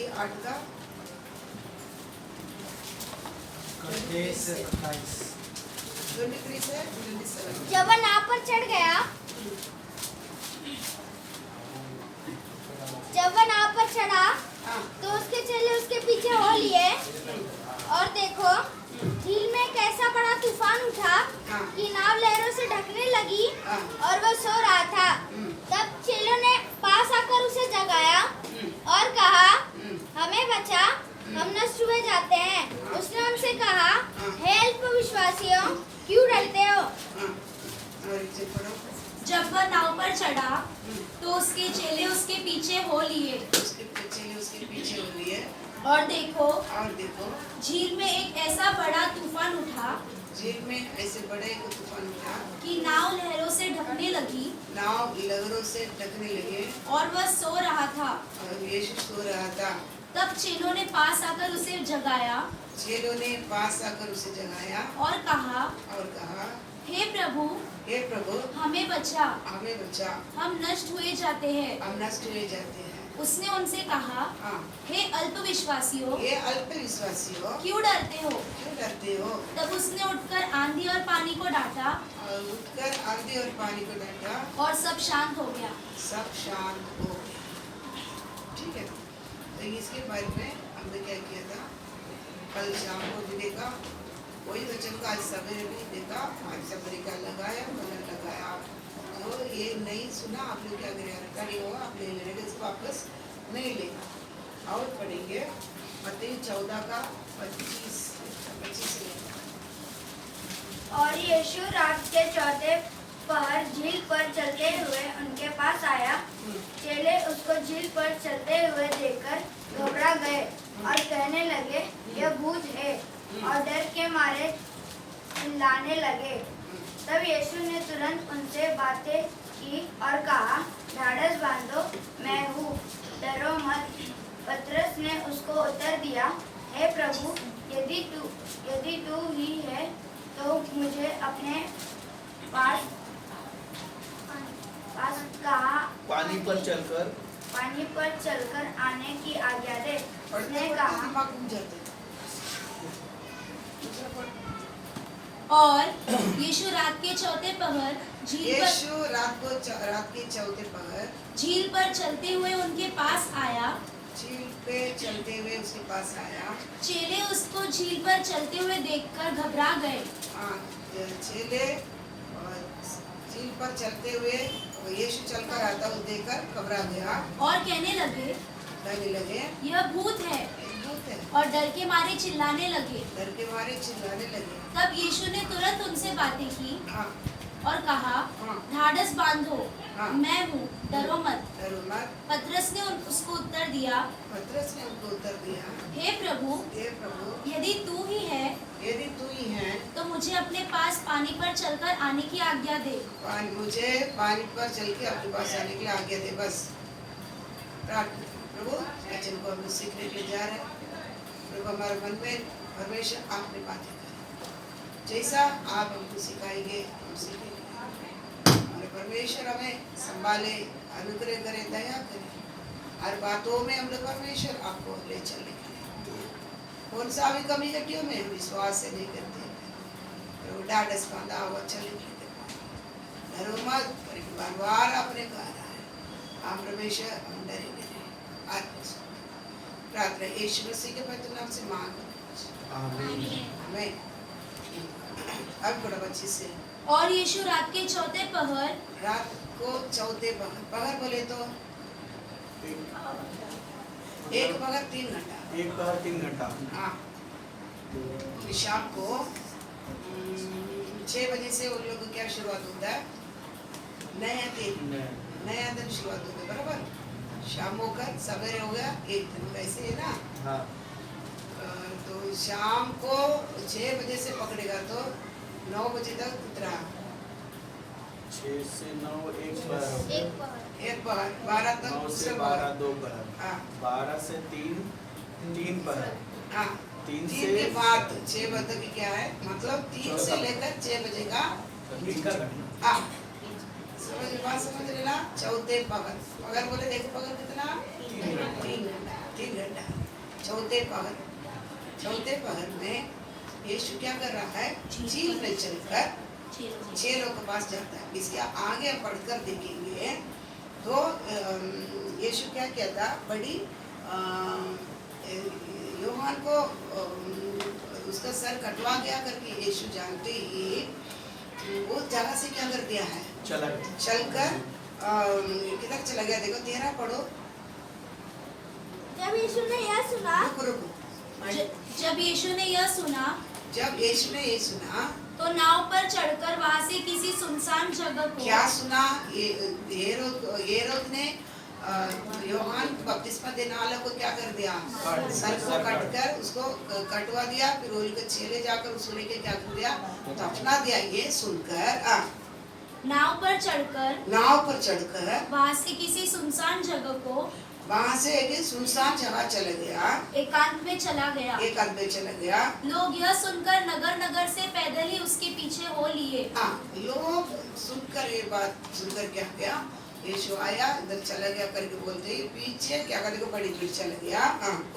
गलती 8 का 23 से 27 23 से 27। जब वह नाव पर चढ़ गया, जब वह नाव पर चढ़ा हाँ तो उसके चेले उसके पीछे हो लिए। और देखो, झील में एक ऐसा बड़ा तूफान उठा हाँ। कि नाव लहरों से ढकने लगी हाँ। और वह सो रहा था। तब चेलों ने पास आकर उसे जगाया और कहा, हमें बचा, हम नष्ट हुए जाते हैं। उसने उनसे कहा, हे अल्पविश्वासियों, क्यों डरते हो? हाँ और इसे पढ़ो। जब वह नाव पर चढ़ा तो उसके चेले उसके पीछे हो लिए। उसके पीछे हो लिए। और देखो, झील में एक ऐसा बड़ा तूफान उठा झील में ऐसे बड़े एक तूफान उठा कि नाव लहरों से ढकने लगी नाव लहरों से ढकने लगे और वह सो रहा था। और यीशु सो रहा था। तब चेलों ने पास आकर उसे जगाया चेलों ने पास आकर उसे जगाया और कहा, हे प्रभु, हमें बचा, हम नष्ट हुए जाते हैं। हम नष्ट हुए जाते हैं। उसने उनसे कहा, हाँ। हे अल्पविश्वासियों, क्यों डरते हो? तब उसने उठकर आंधी और पानी को डांटा आंधी और पानी को डांटा और सब शांत हो गया। सब शांत हो गया। ठीक है, तो इसके बारे में हमने क्या किया था? कल शाम को भी देखा, वही वचन को आज सवेरे भी देखा। आज सवेरे का लगाया, मन लगाया। तो ये नहीं सुना आप लोग क्या करें? रखा नहीं होगा, आप ले लेंगे इसको वापस नहीं लेगा। और पढ़ेंगे मत्ती 14 का 25 से। और यीशु रात के चौथे पहर झील पर चलते हुए उनके पास आया। चेले उसको झील पर चलते हुए देखकर घबरा गए और कहने लगे, यह भूत है, और डर के मारे चिल्लाने लगे। तब यीशु ने तुरंत उनसे बातें की और कहा, ढाढ़स बांधो, मैं हूँ, डरो मत। पतरस ने उसको उत्तर दिया, हे प्रभु, यदि तू ही है तो मुझे अपने पास पानी पर चलकर आने की आज्ञा दे। उसने कहा, और यीशु रात के चौथे पहर झील पर चलते हुए उनके पास आया। झील पे चलते हुए उसके पास आया। चेले उसको झील पर चलते हुए देखकर घबरा गए। चेले झील पर चलते हुए यीशु चलकर आता वो देखकर घबरा गया और कहने लगे, यह भूत है, और डर के मारे चिल्लाने लगे। तब यीशु ने तुरंत उनसे बातें की और कहा, ढाढ़स बांधो, मैं हूँ, डरो मत। पतरस ने उसको उत्तर दिया, हे प्रभु, यदि तू ही है तो मुझे अपने पास पानी पर चलकर आने की आज्ञा दे। मुझे पानी पर चल के अपने पास आने की आज्ञा दे। बस प्रभु, वचन को हम सीखने के लिए जा रहे हैं। प्रभु, हमारे मन में परमेश्वर आपने बातें करें, जैसा आप हमको सिखाएंगे हम सीखेंगे। हमारे परमेश्वर हमें संभाले, अनुग्रह करे, दया करे। हर बातों में हम लोग परमेश्वर आपको ले चलने के लिए कौन सा भी कमी कटियों में विश्वास से नहीं करते। प्रभु, ढाढ़स बांधा हुआ चलने के लिए डरो मत। बार आपने कहा है, हम परमेश्वर हम डरेंगे नहीं। प्रार्थना यीशु मसीह के पवित्र नाम से मांग। आमीन। अब थोड़ा बच्चे से। और यीशु रात के चौथे पहर बोले तो एक पहर 3 घंटा। हाँ, शाम को 6 बजे से उन लोगों को क्या शुरुआत होता है? नया दिन शुरुआत होता है, बराबर। शाम होकर सवेरे हो गया एक दिन, वैसे है ना। हाँ। तो शाम को 6 बजे से पकड़ेगा तो 9 बजे तक उतरा। 6 से 9 एक पहर। 12 तक 9 से 12 2 पहर। हाँ। 12 से 3 पहर। हाँ, 3 के बाद 6 बजे तक क्या है? मतलब 3 से लेकर 6 बजे का हाँ, समझ लेना। चौथे पहर बोले, देखो पहर कितना? 3 घंटा। चौथे पहर में यीशु क्या कर रहा है? झील में चलकर चेलों के पास जाता है। इसके आगे पढ़कर देखेंगे तो यीशु क्या कहता? बड़ी यूहन्ना को उसका सर कटवा गया करके यीशु जानते ही वो जगह से क्या कर दिया है? चलकर किधर चला गया? देखो 13 पढ़ो। जब यीशु ने यह सुना जब यीशु ने यह सुना तो नाव पर चढ़कर वहां से किसी सुनसान जगह को क्या सुना? हेरोद ने यूहन्ना बपतिस्मा देने वाले को क्या कर दिया? सर को काटकर उसको कटवा दिया। फिर उनके चेले जाकर उसको लेके क्या कर दिया? दफना दिया। ये सुनकर नाव पर चढ़कर वहां से किसी सुनसान जगह को वहां से एक सुनसान जगह चला गया, एकांत में चला गया। लोग यह सुनकर नगर नगर से पैदल ही उसके पीछे हो लिए। लोग सुनकर ये बात सुनकर क्या किया? यीशु आया, इधर चला गया करके बोलते ही पीछे क्या करने को बड़ी भीड़ चला गया।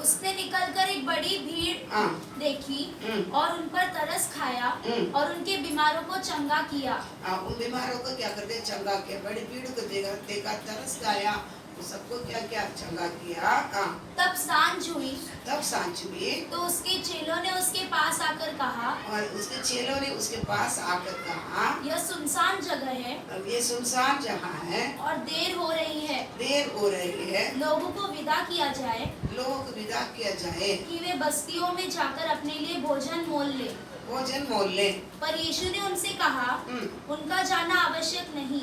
उसने निकलकर एक बड़ी भीड़ देखी और उन पर तरस खाया और उनके बीमारों को चंगा किया। उन बीमारों को क्या करते? चंगा किया। बड़ी भीड़ को देखा तरस खाया, सबको क्या क्या चंगा किया। तब सांझ हुई तो उसके चेलों ने उसके पास आकर कहा, यह सुनसान जगह है, ये सुनसान जगह है और देर हो रही है, लोगों को विदा किया जाए कि वे बस्तियों में जाकर अपने लिए भोजन मोल ले। पर यीशु ने उनसे कहा, उनका जाना आवश्यक नहीं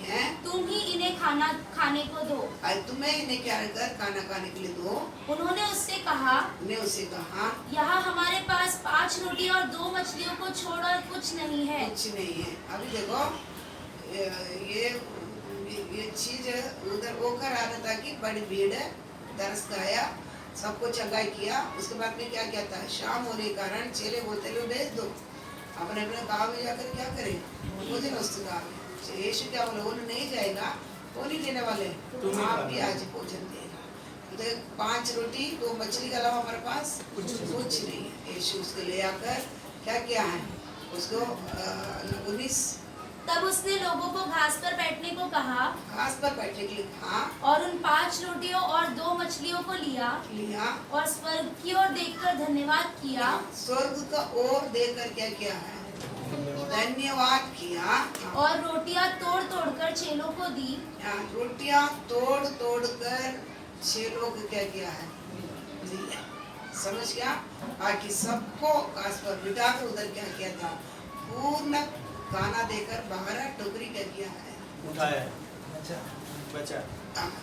है, तुम ही इन्हें खाने को दो। तुम्हें इन्हें क्या कर खाना खाने के लिए दो। उन्होंने उससे कहा, यहाँ हमारे पास 5 रोटी और 2 मछलियों को छोड़ और कुछ नहीं है। अभी देखो ये चीज उधर होकर आ रहा था कि बड़ी भीड़ है, तरस खाया, सबको चंगाई किया। उसके बाद में क्या कहता है? शाम होने के कारण चेले बोलते लो भेज दो, अपने गाँव में जाकर क्या करें? भोजन वस्तु गाँव। यीशु क्या बोले? वो नहीं जाएगा, वो नहीं देने वाले, आप भी आज भोजन देगा। तो 5 रोटी 2 मछली के अलावा हमारे पास कुछ नहीं है। यीशु उसको ले आकर क्या किया है? उसको 19 तब उसने लोगों को घास पर बैठने को कहा, के लिए कहा, और उन 5 रोटियों और 2 मछलियों को लिया और स्वर्ग की ओर देखकर धन्यवाद किया। स्वर्ग का ओर देखकर क्या किया है? धन्यवाद किया। और रोटियां तोड़ कर चेलों को दी। रोटियां तोड़ कर चेलों को क्या किया है? दिया। समझ गया? बाकी सबको घास पर बिठाकर उधर क्या किया था? पूर्ण खाना देकर 12 टोकरी क्या किया है? उठाया, बचा।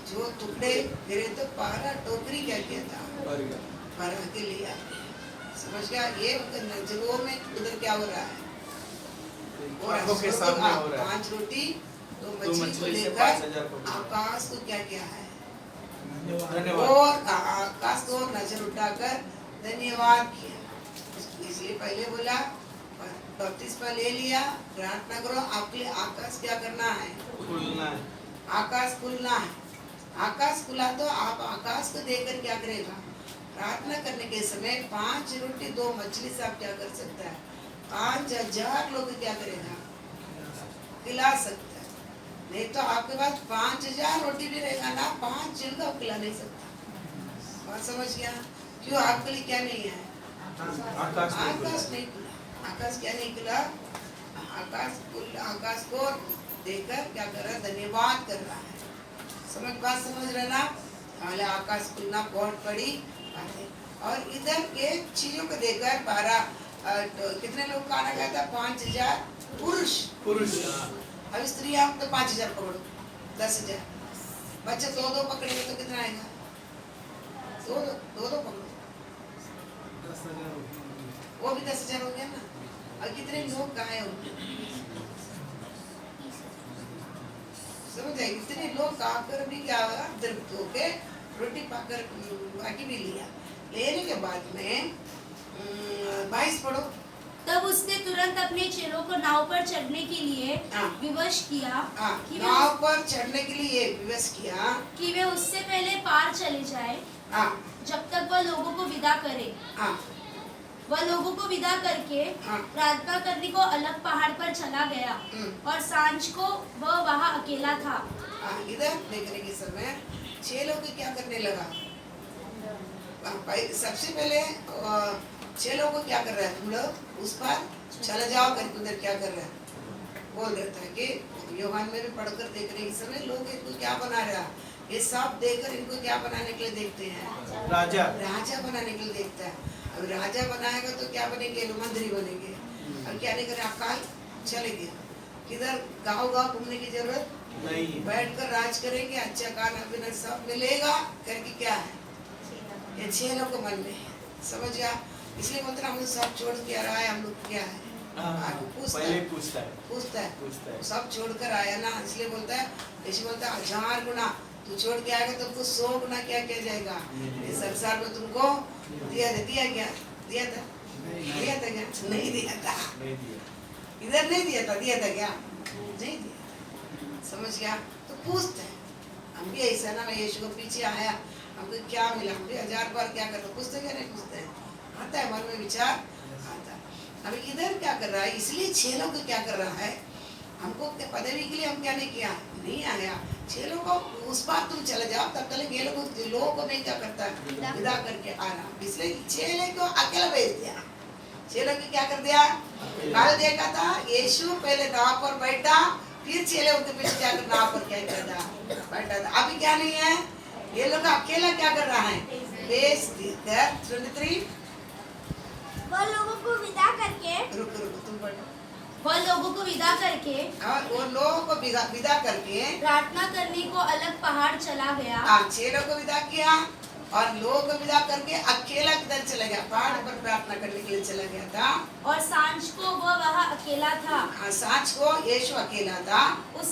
जो टुकड़े गिरे तो 12 टोकरी क्या किया था? भर के लिया। समझ गया? ये नजरों में उधर क्या हो रहा है? आंखों के सामने हो रहा है। 5 रोटी 2 मछली को लेकर आकाश को क्या किया है? धन्यवाद। और आकाश को नजर उठाकर धन्यवाद किया। इसलिए पहले बोला बपतिस्मा ले लिया, प्रार्थना करो, आपके आकाश क्या करना है? खुलना है। आकाश खुलना है। आकाश खुला तो आप आकाश को देखकर क्या करेगा? प्रार्थना करने के समय 5 रोटी 2 मछली से आप क्या कर सकता है? 5000 लोग क्या करेगा? खिला सकता है। नहीं तो आपके पास 5000 रोटी भी रहेगा ना, 5 जन को खिला नहीं सकता। बात समझ गया? क्यों? आपके लिए क्या नहीं है? आकाश नहीं खुला। आकाश क्या नहीं खुला? आकाश को देखकर क्या कर रहा है? धन्यवाद कर रहा है। बात समझ रहे ना? पहले आकाश खुलना बहुत बड़ी बात है। और इधर ये चीजों को देखकर 12 कितने लोग खाना खाया था? 5000 पुरुष। अब स्त्रियां तो 5000 पकड़ो, 10,000। बच्चे 2 पकड़ेंगे तो कितना आएगा? 2 पकड़ो, वो भी 10,000 हो गया ना। और कितने लोग कहाँ होंगे? समझे? कितने लोग खाकर भी क्या हुआ? तृप्त होके रोटी पाकर बाकी भी लिया। लेने के बाद में 22 पढ़ो। तब उसने तुरंत अपने चेलों को नाव पर चढ़ने के लिए विवश किया नाव पर चढ़ने के लिए विवश किया कि वे उससे पहले पार चले जाए हाँ जब तक वह लोगों को विदा करे। हाँ वह लोगों को विदा करके हाँ। प्रार्थना करने को अलग पहाड़ पर चला गया और सांझ को वह वहाँ अकेला था। हाँ, इधर देखने के समय 6 लोग क्या करने लगा। सबसे पहले 6 लोगों को क्या कर रहा है, तुम लोग उस पर चले जाओ करके उधर क्या कर रहा है बोल देता है कि यूहन्ना में भी पढ़कर देखने के समय लोग इनको क्या बना रहा है, ये सब देखकर इनको क्या बनाने के लिए देखते हैं, राजा राजा बनाने के लिए देखता है। अब राजा बनाएगा तो क्या बनेंगे, मंत्री बनेंगे। अब क्या नहीं करे, अकाल चले गया, किधर गाँव गाँव घूमने की जरूरत नहीं, बैठकर राज करेंगे, अच्छा खाना पीना सब मिलेगा करके क्या है, ये 6 लोग को मन में है, समझ गया। इसलिए बोलते हम लोग सब छोड़ के आ रहा है, हम लोग क्या है, पहले पूछता है सब छोड़कर आया ना, इसलिए बोलता है, ऐसे बोलता है 1000 गुना तू छोड़ के आएगा तो तुमको 100 गुना क्या किया जाएगा, इस संसार में तुमको दिया क्या दिया था क्या, नहीं दिया था, इधर नहीं दिया था क्या, नहीं दिया, समझ गया। तो पूछते हैं, हम भी ऐसा ना, मैं यीशु को पीछे आया, हमको क्या मिला, हम भी 1000 बार क्या करते, पूछते क्या नहीं पूछते हैं, आता है मन में विचार आता है। अब इधर क्या कर रहा है, इसलिए 6 लोग क्या कर रहा है, हमको पदवी के लिए हम क्या नहीं किया, नहीं आया, 6 लोग को उस बार तुम चले जाओ, तब तक ये लोगों को नहीं क्या करता है, विदा करके आना, इसलिए 6 लोग को अकेला भेज दिया। 6 लोग क्या कर दिया, कल देखा था यीशु पहले नाव पर बैठा, फिर 6 लोग के पीछे जाकर नाव पर क्या करता बैठा था। अभी क्या नहीं है, ये लोग अकेला क्या कर रहा है, भेज दिया। 23 वह लोगों को विदा करके रुक तुम पढ़ो। वह लोगों को विदा करके और वो लोगों को विदा करके प्रार्थना करने को अलग पहाड़ चला गया। 6 लोगों को विदा किया और लोगों को विदा करके अकेला किधर चला गया, पहाड़ पर प्रार्थना करने के लिए चला गया था। और सांझ को वह वहाँ अकेला था। सांझ को यीशु अकेला था। उस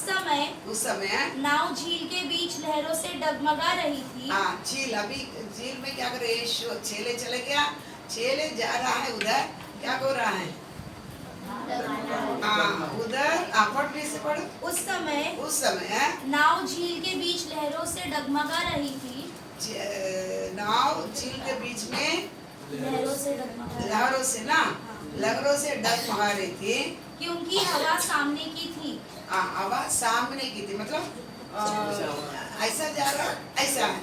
समय नाव झील के बीच लहरों से डगमगा रही थी। झील, अभी झील में क्या करे, यीशु छेले चले गया, छेले जा रहा है उधर, क्या हो रहा है, उधर पढ़ने से पढ़ो। उस समय नाव झील के बीच लहरों से डगमगा रही थी। नाव झील के बीच में लहरों से डगमगा रही थी, क्योंकि हवा सामने की थी। हवा सामने की थी, मतलब ऐसा जा रहा, ऐसा है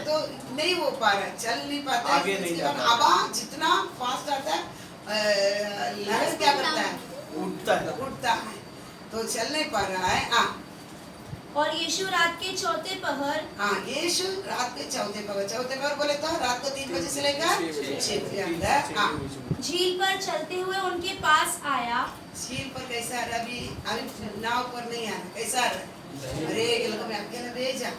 तो नहीं हो पा रहा, चल नहीं पाता, आगे नहीं जा रहा। हवा जितना फास्ट आता है, लहर क्या करता है, उठता है, तो चल नहीं पा रहा है। और यीशु रात के चौथे पहर यीशु रात के चौथे पहर बोले तो रात को 3 बजे से लेकर 6 के अंदर झील पर चलते हुए उनके पास आया। झील पर कैसा आ रहा, अभी नाव पर नहीं आ रहा, कैसा आ रहा, अरे ये लोग में अकेला भेजा,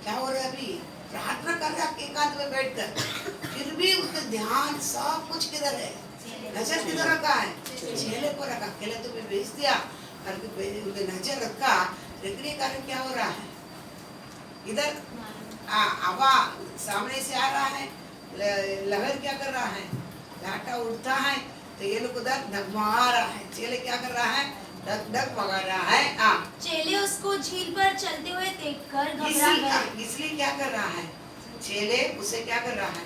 क्या हो रहा है, अभी प्रार्थना कर रहा है एकांत में बैठकर, फिर भी उसका ध्यान सब कुछ किधर है, नजर किधर रखा है, छेले पर रखा, अकेले तो मैं भेज दिया और नजर रखा, रखने के कारण क्या हो रहा है, इधर हवा सामने से आ रहा है, लहर क्या कर रहा है, लाटा उड़ता है, तो ये लोग उधर डगमगा रहा है, चेले क्या कर रहा है, डगमगा रहा है। चेले उसको झील पर चलते हुए देखकर घबरा गए। इसलिए क्या कर रहा है, चेले उसे क्या कर रहा है,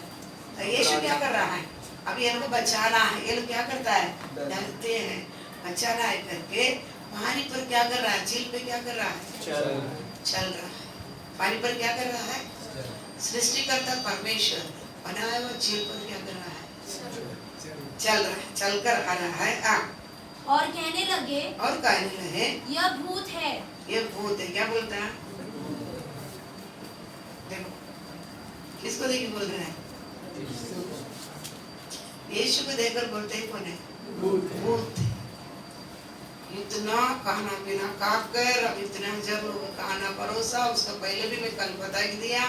यीशु क्या कर रहा है, अब ये लोग बचाना है, ये लोग क्या करता है, डरते हैं, बचाना है करके पानी पर क्या कर रहा है, झील पे क्या कर रहा है, चल रहा है, पानी पर क्या कर रहा है, सृष्टिकर्ता परमेश्वर बनाया हुआ झील पर क्या कर रहा है, चल रहा है, चलकर आ रहा है। और कहने लगे, यह भूत है, क्या बोलता है, देखो किसको देख बोल रहा है, यीशु को देखकर बोलते ही कौन है, भूत। इतना खाना पीना खाकर, अब इतना जब खाना परोसा, उसका पहले भी मैं कल बता दिया,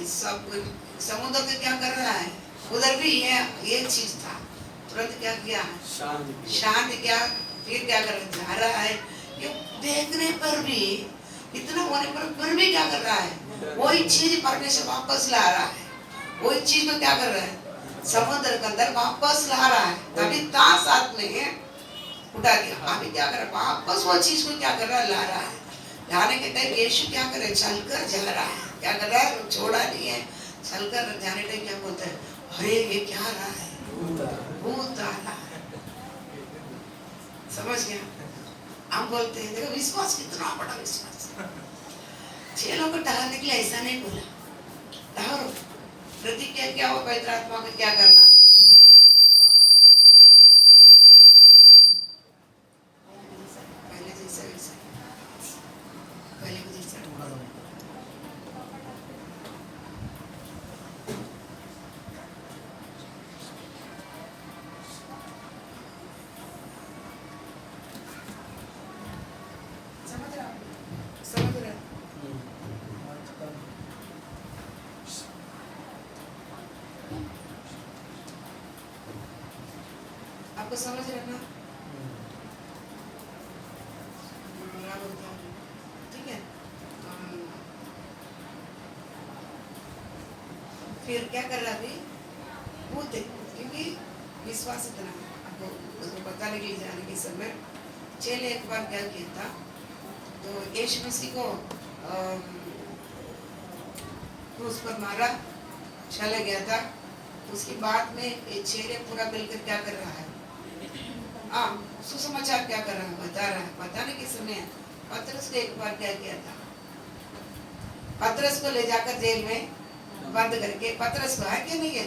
इस सब समुद्र के क्या कर रहा है, उधर भी ये चीज था, तुरंत क्या किया, शांति क्या, फिर क्या कर जा रहा है, ये देखने पर भी, इतना होने पर फिर भी क्या कर रहा है, वही चीज परमेश्वर वापस ला रहा है, वही चीज को क्या कर रहा है, समुद्र के अंदर वापस ला रहा है, तभी साथ में उठा दिया, अभी क्या कर रहा है, वापस वो चीज को क्या कर रहा है, ला रहा है, लाने के टाइम यीशु क्या करे, चलकर जा रहा है, क्या कर रहा है, छोड़ा नहीं है, चलकर जाने टाइम क्या बोलता है, अरे ये क्या आ रहा है, भूत आ रहा है। समझ गया? हम बोलते हैं देखो विश्वास कितना बड़ा विश्वास। चेलों को ठहरने के लिए ऐसा नहीं बोला, ठहरो, प्रतिज्ञा क्या हो, पवित्र आत्मा को क्या करना। पहले जैसा वैसा, पहले जैसा। समझ रहा हूँ, समझ रहा हूँ। आपको समझ रहे ना? ठीक है। फिर क्या कर रहा अभी? भूत है, क्योंकि विश्वास इतना है। आपको उसको बताने के लिए जाने के समय चेले एक बार क्या किया था, तो यीशु मसीह को क्रूस पर मारा, चला गया था। उसके बाद में ये चेले पूरा मिलकर क्या कर रहा है, सुसमाचार क्या कर रहा है, बता रहा है। बताने के समय पतरस को एक बार क्या किया था, पतरस को ले जाकर जेल में बंद करके, पतरस को है कि नहीं है,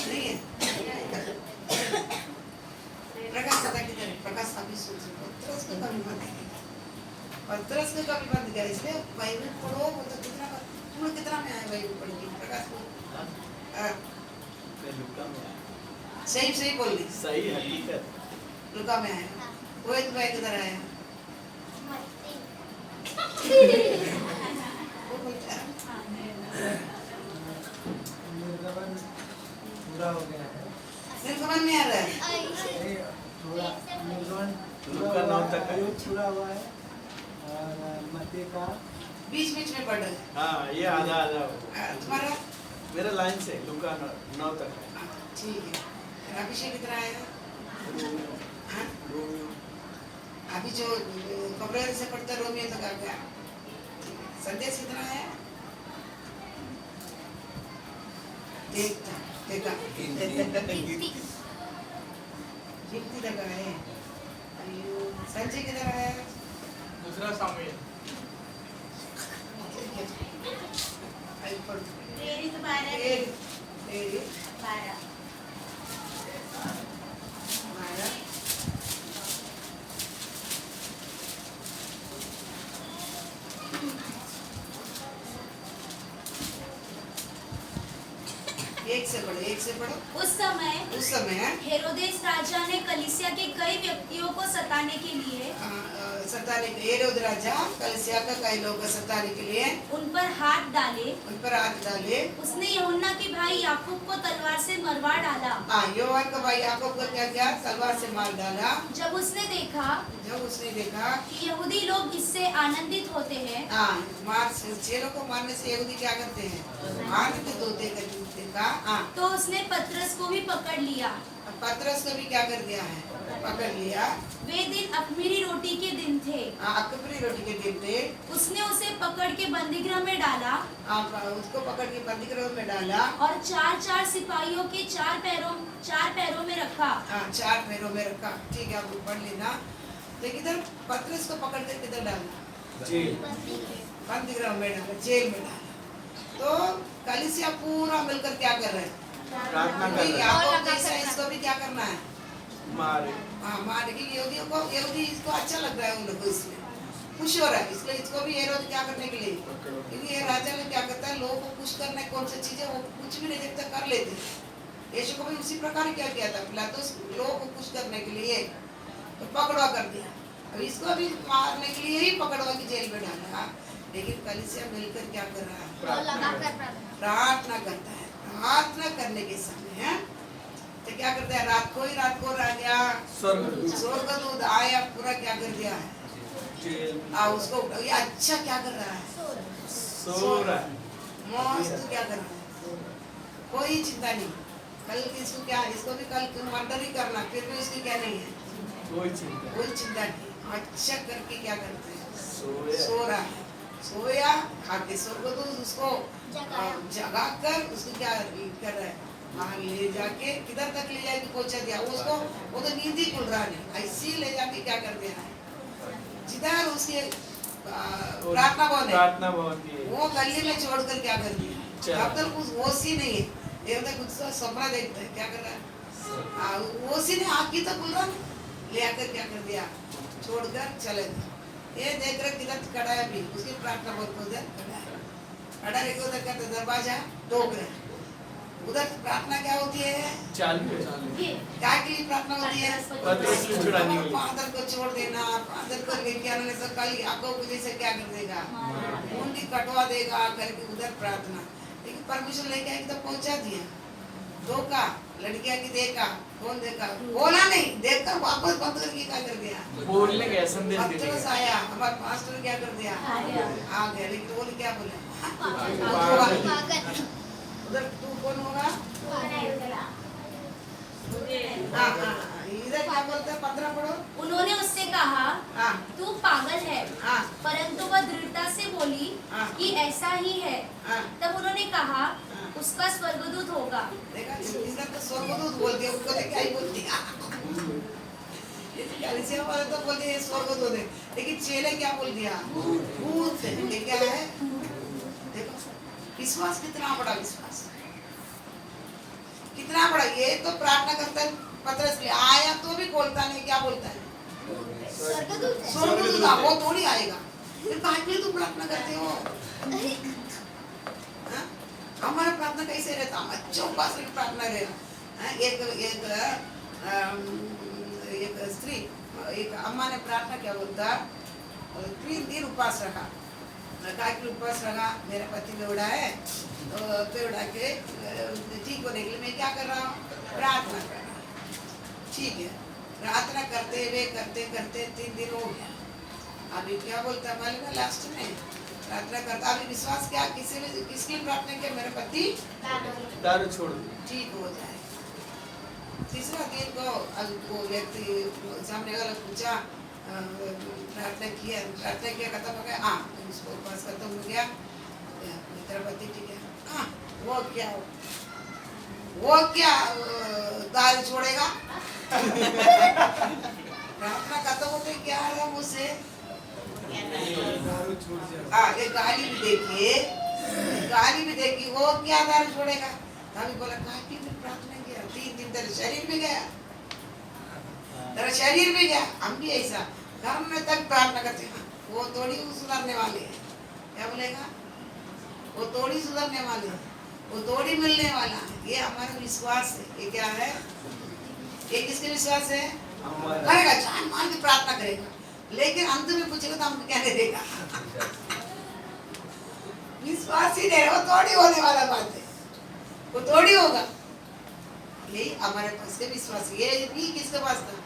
नहीं है, प्रकाश पता किधर है, प्रकाश अभी सोच, पतरस को कभी बंद किया, पतरस को कभी बंद किया। इसलिए बाइबल पढ़ो, वो तो कितना तुम कितना में आए बाइबल पढ़ के, प्रकाश को सही सही बोल रही, सही हकीकत लुका में आया। वो एक भाई किधर आया, वो बोलता है पूरा हो गया है, फिर समझ में आ रहा है। थोड़ा लुका 9 तक है। पूरा हुआ है और मत्ती का बीच बीच में पढ़ रहा है। हाँ ये आधा आधा हो। तुम्हारा मेरा लाइन से लुका 9 तक है। ठीक है। अभिषेक कितना आया, हाँ? अभी जो फरवरी से पढ़ता रोमियो तक आ गया। संदेश कितना है, देखा गिनती तक है। संजय किधर आया, दूसरा सामूएल एक से पढ़ो। उस समय हेरोदेस राजा ने कलीसिया के कई व्यक्तियों को सताने के लिए सताने के लिए, हेरोद राजा कलीसिया का कई लोग को सताने के लिए उन पर हाथ डाले। उसने यूहन्ना के भाई याकूब को तलवार से मरवा डाला। योहान का भाई याकूब को क्या किया, तलवार से मार डाला। जब उसने देखा कि यहूदी लोग इससे आनंदित होते हैं, चेलों को मारने से यहूदी क्या करते हैं, आनंदित होते हैं। तो उसने पतरस को भी पकड़ लिया। पतरस को भी क्या कर दिया है, पकड़ लिया। वे दिन अख़मीरी रोटी के दिन थे। अख़मीरी रोटी के दिन थे। उसने उसे पकड़ के बंदीगृह में डाला। उसको पकड़ के बंदीगृह में डाला और 4-4 सिपाहियों के 4 पैरों में रखा। 4 पैरों में रखा। ठीक है, आप पढ़ लेना। तो किधर पतरस को पकड़ कर किधर डाला, जेल, बंदीगृह में डाला, जेल में डाला। तो कलीसिया पूरा मिलकर क्या कर रहे हैं, प्रार्थना कर रहे हैं। याकूब जैसा इसको भी क्या करना है, मारे। मारे की यहूदी इसको अच्छा लग रहा है, उन लोगों को इसमें खुश हो रहा है। इसलिए इसको भी हेरोद क्या करने के लिए, क्योंकि ये राजा लोग क्या करता है, लोगों को खुश करने कौन सी चीजें वो कुछ भी नहीं देखता कर लेते। यीशु को भी उसी प्रकार क्या किया था, पिलातुस लोगों को खुश करने के लिए तो पकड़वा कर दिया। अब इसको भी मारने के लिए ही पकड़वा के जेल में डाला। लेकिन कलीसिया मिलकर क्या कर रहा है, प्रार्थना करता है। प्रार्थना करने के समय तो क्या करता है, रात को राजा स्वर्गदूत आया, पूरा क्या कर दिया है, उसको ये अच्छा क्या कर रहा है, सो रहा है, मस्त क्या कर रहा है, कोई चिंता नहीं। कल इसको क्या, इसको भी कल मर्डर ही करना, फिर भी इसकी क्या नहीं है, कोई चिंता नहीं। अच्छा करके क्या करते हैं, सो रहा है। सोया, खाके स्वर्गदूत उसको जगा कर उसको क्या कर रहा है, वहां ले जाके किधर तक ले जाके पहुंचा दिया उसको। वो तो नींद ही खुल रहा नहीं, ऐसी ले जाके क्या कर दिया है, जिधर उसके प्रार्थना भवन है वो गली में छोड़कर क्या कर दिया। अब तक कुछ होश ही नहीं है, देवता कुछ सपना देखता है, क्या कर रहा है, होश ही नहीं, आँख की तो खुल रहा नहीं, ले आकर क्या कर दिया, छोड़कर चले गए। ये देख रहे किधर खड़ा है अभी, उसकी प्रार्थना भवन को उधर खड़ा है, खड़ा रहे उधर का दरवाजा टोक रहे। उधर प्रार्थना क्या होती है, चालू है। क्या के लिए प्रार्थना होती है, फादर को छोड़ देना, फादर को लेके आने से कल आपको मुझे से क्या कर देगा, मुंडी कटवा देगा करके उधर प्रार्थना। लेकिन परमिशन लेके आके तो पहुंचा दिया, धोखा लड़कियां की देखा, कौन देखा, बोला नहीं, देखकर वापस बंद करके क्या कर दिया, बोलने का संदेश दे पत्थर दिया। आया, हमारे पास्टर क्या कर दिया, आ गया। लेकिन बोल क्या बोले, उधर तू कौन होगा, इधर क्या बोलते हैं, 15 पढ़ो। उन्होंने उससे कहा, हाँ तू पागल है। हाँ परंतु वह दृढ़ता से बोली हाँ। कि ऐसा ही है। हाँ तब उन्होंने कहा, हाँ। उसका स्वर्गदूत होगा। देखा, इधर तो स्वर्गदूत बोल दिया, उसको क्या ही बोल दिया। ये तो कलीसिया वाले तो बोलते हैं स्वर्गदूत है, लेकिन चेले क्या बोल दिया, भूत है। ये क्या है, देखो विश्वास कितना बड़ा, विश्वास कितना बड़ा। ये तो प्रार्थना करता है पतरस के आया तो भी बोलता नहीं, क्या बोलता है, स्वर्गदूत, वो थोड़ी आएगा। फिर कहाँ के लिए तुम प्रार्थना करते हो, हाँ? हमारा प्रार्थना कैसे रहता, हम अच्छे उपास की प्रार्थना रहेगा। एक स्त्री, एक अम्मा ने प्रार्थना क्या बोलता, 3 दिन उपवास रखा, उपवास रखा, मेरा पति बेवड़ा है, तो बेवड़ा के ठीक होने के लिए मैं क्या कर रहा हूँ, प्रार्थना कर रहा हूँ। ठीक है, प्रार्थना करते हुए करते करते 3 दिन हो गया। अभी क्या बोलता है मालूम है, लास्ट में प्रार्थना करता, अभी विश्वास क्या, किसके लिए प्रार्थना किया, मेरे पति दारू छोड़ ठीक हो जाए। तीसरा दिन को वो व्यक्ति सामने वाला पूछा, प्रार्थना किया खत्म हो गया, हाँ उसको उपवास खत्म हो गया, मेरा पति ठीक है, हाँ वो क्या दारू छोड़ेगा। प्रार्थना खत्म होते क्या आ रहा मुझसे, दारू छूट जाए। हाँ ये गाली भी देखी, वो क्या दारू छोड़ेगा। तभी बोला काफी में प्रार्थना किया, 3 दिन तेरे शरीर में गया, तेरा शरीर में गया। हम भी ऐसा घर में तक प्रार्थना करते हैं, वो थोड़ी सुधरने वाले है, क्या बोलेगा, वो थोड़ी सुधरने वाले है, वो थोड़ी मिलने वाला है। ये हमारा विश्वास है। ये क्या है, ये किसके विश्वास है, करेगा, जान मान के प्रार्थना करेगा, लेकिन अंत में पूछेगा तो हमको क्या नहीं देगा। विश्वास ही नहीं, वो थोड़ी होने वाला बात है, वो थोड़ी होगा। यही हमारे पास के विश्वास, ये भी किसके पास था,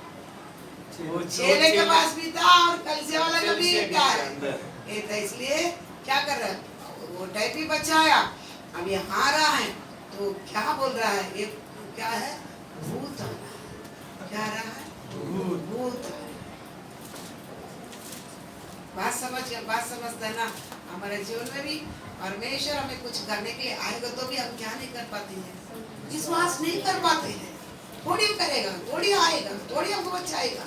चेले के पास भी था और कलीसिया वाला का भी क्या है, ये था। इसलिए क्या कर रहा है, वो टाइप ही बचाया, अब ये हारा है तो क्या बोल रहा है, ये क्या है, भूत आ रहा है, क्या आ रहा है, भूत आ रहा है। बात समझता है ना। हमारे जीवन में भी परमेश्वर हमें कुछ करने के लिए आएगा तो भी हम क्या नहीं कर पाते हैं, विश्वास नहीं कर पाते हैं। थोड़ी करेगा, थोड़ी आएगा, थोड़ी हमको बचाएगा।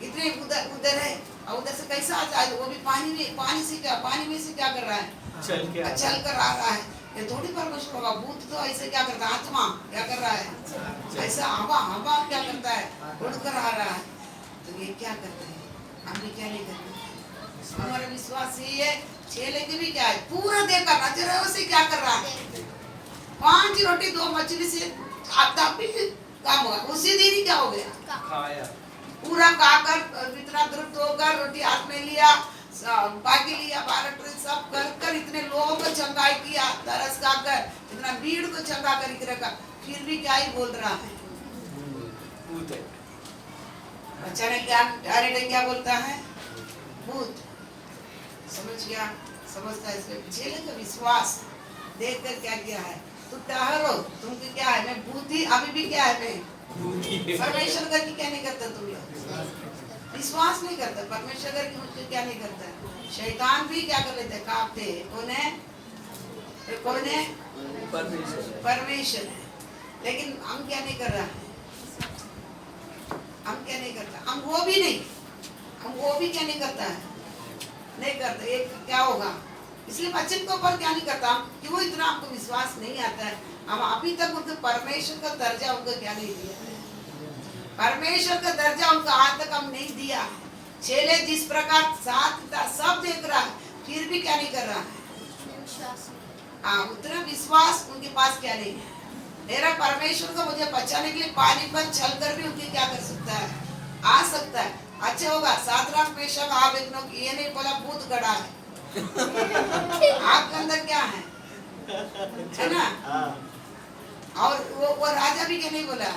इतने उधर है और उधर से कैसा आ जाए, वो भी पानी में से क्या कर रहा है, चल कर आ रहा है। ये थोड़ी परमेश्वर होगा, भूत तो ऐसे क्या करता है, आत्मा क्या कर रहा है, ऐसा हवा क्या करता है, उड़कर आ रहा है। तो ये क्या करते हैं, हमें क्या नहीं करना। हमारा विश्वास ही है। चेले के भी क्या है, पूरा देखा नजर है उसे क्या कर रहा है, 5 रोटी 2 मछली से आता भी काम होगा। उसी दिन ही क्या हो गया, खाया पूरा खाकर इतना तृप्त होकर रोटी हाथ में लिया, बाकी लिया, 12 ट्रे सब कर इतने लोगों को चंगाई किया, तरस खाकर इतना भीड़ को चंगा कर इतना का, फिर भी क्या ही बोल रहा है, बच्चा ने क्या बोलता है, भूत। समझ गया, समझता है। इसमें चेले का विश्वास देखकर क्या किया है, तू ठहरो, तुमको क्या है, मैं भूत ही अभी भी क्या है, मैं परमेश्वर का क्या नहीं करता तुम लोग, विश्वास नहीं करता। परमेश्वर अगर मुझे क्या नहीं करता है, शैतान भी क्या कर लेते हैं, कांपते हैं। कौन है? परमेश्वर है। लेकिन हम क्या नहीं कर रहा है, हम क्या नहीं करता, हम वो भी क्या नहीं करता है, नहीं करता। एक क्या होगा, इसलिए वचन के ऊपर क्या नहीं करता, क्यों इतना आपको विश्वास नहीं आता है। हम अभी तक उनको परमेश्वर का दर्जा उनको क्या नहीं दिया है, परमेश्वर का दर्जा उनको आज तक हम नहीं दिया है। चेले जिस प्रकार साथ था, सब देख रहा है, फिर भी क्या नहीं कर रहा है, उतना विश्वास उनके पास क्या नहीं है। मेरा परमेश्वर को मुझे बचाने के लिए पानी पर चल कर भी उनके क्या कर सकता है, आ सकता है। अच्छा होगा साधारण पेशा का आप ये नहीं बोला भूत गड़ा है आपके अंदर क्या है ना। और वो राजा भी क्या नहीं बोला,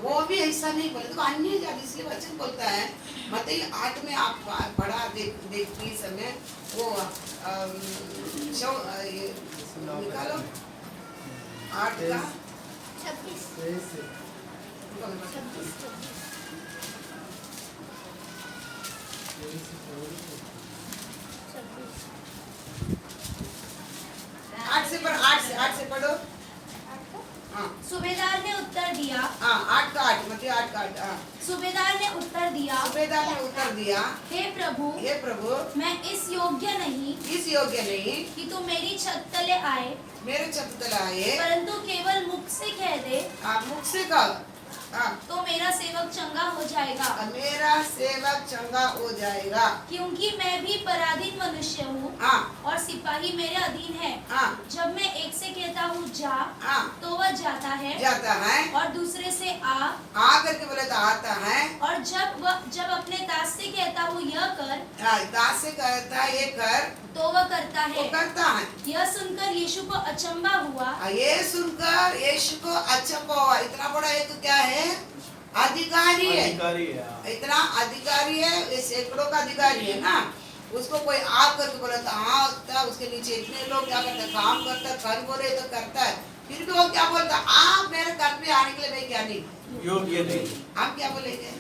वो भी ऐसा नहीं बोला। तो अन्य जाति, इसलिए वचन बोलता है मत्ती 8 में आप पढ़ा देखते समय वो निकालो 8 का 26 8 से पढ़ो। हाँ सूबेदार ने उत्तर दिया, 8 का 8 मतलब 8 का 8। सूबेदार ने उत्तर दिया, हे प्रभु मैं इस योग्य नहीं कि तू मेरी छत तले आए, मेरे छत तले आए, परंतु केवल मुख से कह दे, मुख से कह तो मेरा सेवक चंगा हो जाएगा। मेरा सेवक चंगा हो जाएगा, क्योंकि मैं भी पराधीन मनुष्य हूँ और सिपाही मेरे अधीन है। जब मैं एक से कहता हूँ जा, तो वह जाता है और दूसरे से आ करके बोले तो आता है। और जब अपने दास से कहता हूँ यह कर, दास से कहता है ये कर, तो वह करता है। यह सुनकर यीशु को अचंभा हुआ, ये सुनकर यीशु को अचंभा हुआ। इतना बड़ा एक क्या है, अधिकारी है, इतना अधिकारी है, ये सैकड़ों का अधिकारी है ना। उसको कोई आप करके बोला था, उसके नीचे इतने लोग क्या करते, काम करता, कर बोले तो करता है, फिर भी वो क्या बोलता, आप मेरे घर पे आने के लिए मैं क्या नहीं योग्य नहीं। आप क्या बोलेंगे,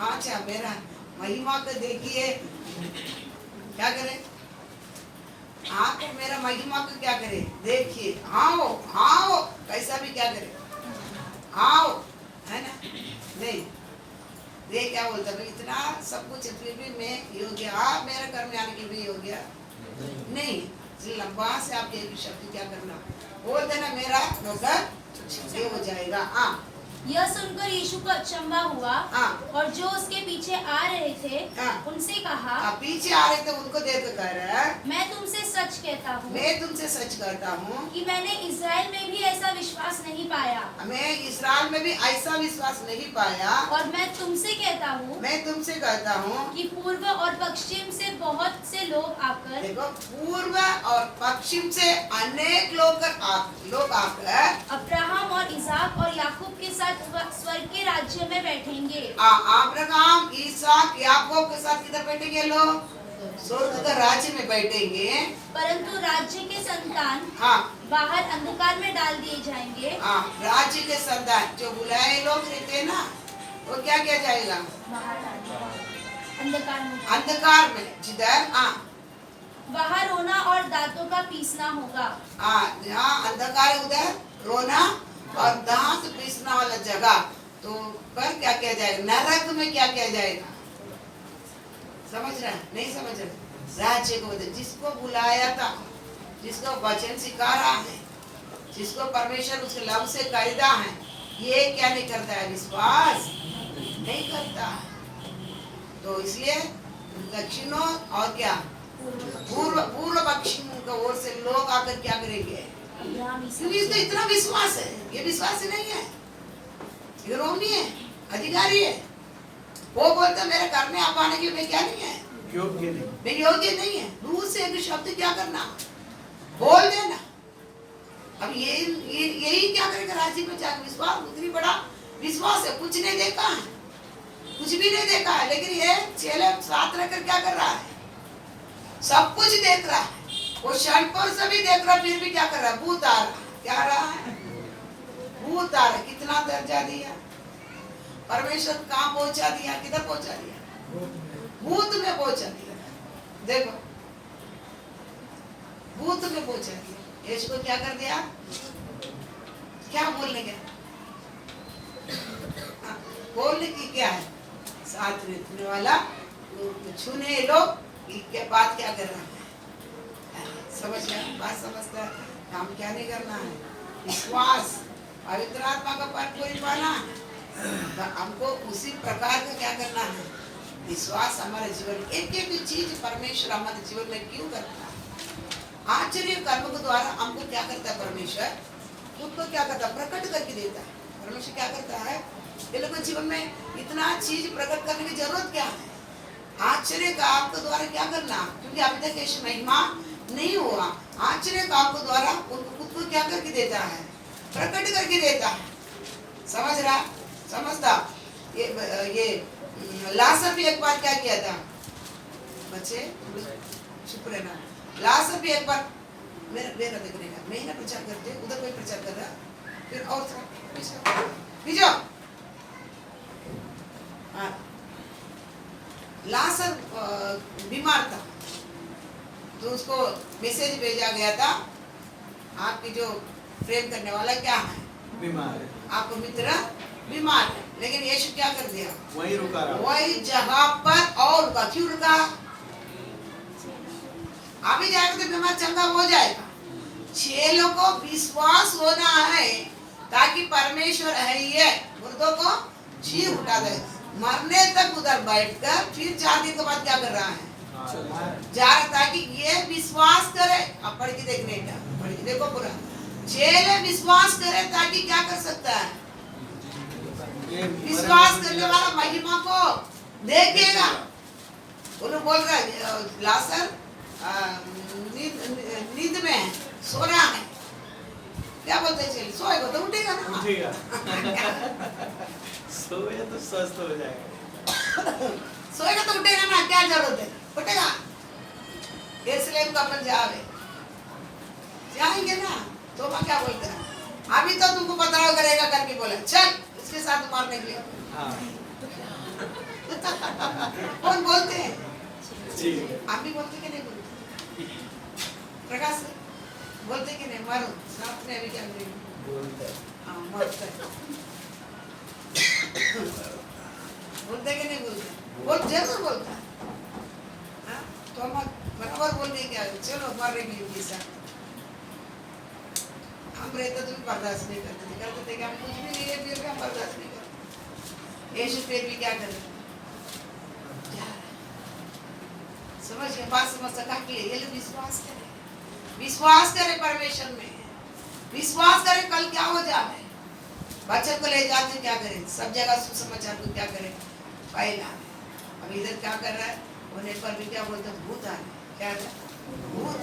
अच्छा मेरा महिमा को देखिए, क्या करे, आप मेरा महिमा को क्या करे देखिए, आओ कैसा भी क्या करे, आओ, है ना। नहीं ये क्या बोलता है, इतना सब कुछ फिर भी मैं योग्य, आप मेरे घर में आने के लिए योग्य नहीं। लंबा से आप एक शब्द क्या करना बोल देना, मेरा नौकर ये हो जाएगा। यह सुनकर यीशु को अचंभा हुआ और जो उसके पीछे आ रहे थे उनसे कहा, पीछे आ रहे थे उनको देख कर, मैं तुमसे सच कहता हूँ कि मैंने इस्राएल में भी ऐसा विश्वास नहीं पाया, और मैं तुमसे कहता हूँ कि पूर्व और पश्चिम से बहुत से लोग आकर, देखो पूर्व और पश्चिम से अनेक लोग आकर अब्राहम और इसहाक और याकूब के साथ स्वर्ग के राज्य में बैठेंगे। अब्राहम इसहाक याकूब के साथ किधर बैठेंगे लोग, स्वर्ग के राज्य में बैठेंगे। परंतु राज्य के संतान बाहर अंधकार में डाल दिए जाएंगे। राज्य के संतान जो बुलाए लोग रहते हैं ना, वो क्या किया जाएगा, अंधकार में, जिधर वहाँ रोना और दांतों का पीसना होगा। जहाँ अंधकार उधर रोना और दांत पीसना वाला जगह, तो पर क्या किया जाएगा, नरक में क्या किया जाएगा, समझ रहा है नहीं समझ रहा। राज्य को जिसको बुलाया था, जिसको वचन सिखा रहा है, जिसको परमेश्वर उसके लव से खरीदा है, ये क्या नहीं करता है, विश्वास नहीं करता है। तो इसलिए दक्षिणों और क्या पूर्व पश्चिम की ओर से लोग आकर क्या करेंगे, क्योंकि इसको इतना विश्वास है, ये विश्वास नहीं है, ये रोमी है, अधिकारी है। वो बोलता मेरे घर में आप आने के मैं क्या नहीं है, योग्य नहीं है। दूर से एक शब्द क्या करना, बोल देना। अब यही क्या करेगा, राज्य में जाकर विश्वास, उतनी बड़ा विश्वास है, कुछ नहीं देखा है, कुछ भी नहीं देखा है, लेकिन ये चेले साथ रहकर क्या कर रहा है, सब कुछ देख रहा है। वो क्षण पर से भी देख रहा, फिर भी क्या कर रहा है, भूत आ रहा, क्या रहा है, भूत आ रहा। कितना दर्जा दिया, परमेश्वर कहाँ पहुंचा दिया, किधर पहुंचा दिया? भूत में पहुंचा दिया। देखो भूत में पहुंचा दिया। यीशु को क्या कर दिया? क्या बोलने गया? बोलने की क्या है? साथ रहने वाला छूने लोग क्या बात क्या कर रहा है? समझ गया? बात समझता है। काम क्या नहीं करना है? विश्वास, पवित्र आत्मा का परिपूर्ण पाना। हमको उसी प्रकार का क्या करना है? विश्वास हमारे जीवन, एक एक चीज परमेश्वर हमारे जीवन में क्यों करता है? आश्चर्य कर्म के द्वारा हमको क्या करता है? परमेश्वर खुद को क्या करता है? प्रकट करके देता है। परमेश्वर क्या करता है? ये लोगों के जीवन में इतना चीज प्रकट करने की जरूरत क्या है? आश्चर्य काम के द्वारा क्या करना? क्योंकि अभी तक यीशु महिमा नहीं हुआ। आश्चर्य काम के द्वारा उनको खुद को क्या करके देता है? प्रकट करके देता है। समझ रहा? समझता? ये लाजर भी एक बार क्या किया था? बच्चे शुक्र है ना, लाजर भी एक बार मेरा देखने का, मैं ही ना प्रचार करते, उधर कोई प्रचार कर रहा, फिर और बीजो लाजर बीमार था, तो उसको मैसेज भेजा गया था, आपकी जो प्रेम करने वाला क्या है? बीमार है, आपको मित्र बीमार है। लेकिन यीशु क्या कर दिया? वही रुका रहा, वही जगह पर और रुका। क्यों रुका? अभी जाएगा तो बीमार चंगा हो जाएगा। चेलों को विश्वास होना है ताकि परमेश्वर है ये मुर्दों को जी उठा दे। मरने तक उधर बैठकर फिर 4 दिन के बाद क्या कर रहा है? जा रहा, ताकि ये विश्वास करे। अब पढ़ के देखने का, पढ़ के देखो पूरा। चेले विश्वास करे ताकि क्या कर सकता है? विश्वास करने वाला महिमा को देखेगा। उन्होंने बोल रहा है लाजर नींद में है, सो रहा है। क्या बोलते हैं? चलिए सोएगा तो उठेगा ना, उठेगा। सोए तो स्वस्थ हो जाएगा। सोएगा तो उठेगा ना, क्या जरूरत है? उठेगा। यरूशलेम का अपन जाएंगे ना, तो मैं क्या बोलते हैं? अभी तो तुमको पथराव करेगा करके बोला, चल इसके साथ मारने के लिए। हाँ। कौन बोलते हैं? जी। आप भी बोलते कि नहीं बोलते? प्रकाश बोलते कि नहीं? मारो साथ में अभी क्या करेंगे? बोलते हैं। हाँ बोलते हैं। बोलते कि नहीं बोलते? बोल जरूर बोलता है। हाँ? तो हम बराबर बोलने क्या? चलो मारने के लिए उनके साथ। हम रहते तो भी बर्दाश्त नहीं करते थे कि हम कुछ भी नहीं है, फिर भी हम बर्दाश्त नहीं करते। यीशु फिर भी क्या कर रहे? समझ गए? बात समझ सका कि ये लोग विश्वास करें, विश्वास करें परमेश्वर में, विश्वास करें कल क्या हो जाए। बच्चों को ले जाते क्या करें? सब जगह सुसमाचार को क्या करें? फैला। अब इधर क्या कर रहा है? होने पर भी क्या बोलते हैं? भूत आ रहे। क्या है? भूत।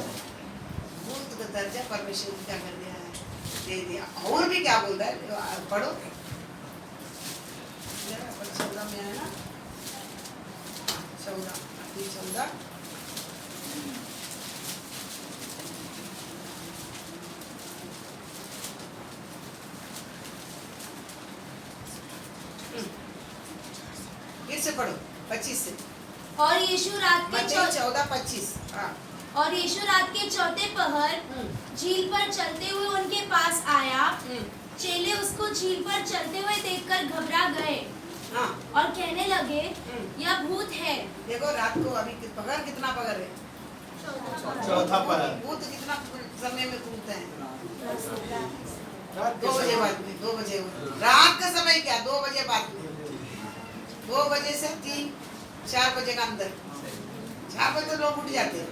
भूत का दर्जा परमेश्वर को क्या कर दिया है? दे दिया। और भी क्या बोल रहा है? पढ़ो 14 में है ना, 14 फिर से पढ़ो 25 से। और यीशु रात के 14:25। हाँ। और यीशु रात के चौथे पहर झील पर चलते हुए उनके पास आया। चेले उसको झील पर चलते हुए देखकर घबरा गए। हाँ। और कहने लगे यह भूत है। देखो रात को अभी पगर कितना पगर है? चौथा पहर। भूत कितना समय में घूमते हैं? 2 बजे बाद में। 2 बजे रात का समय क्या? 2 बजे बाद में। 2 बजे से 3-4 बजे का अंदर। 4 बजे तो लोग उठ जाते हैं।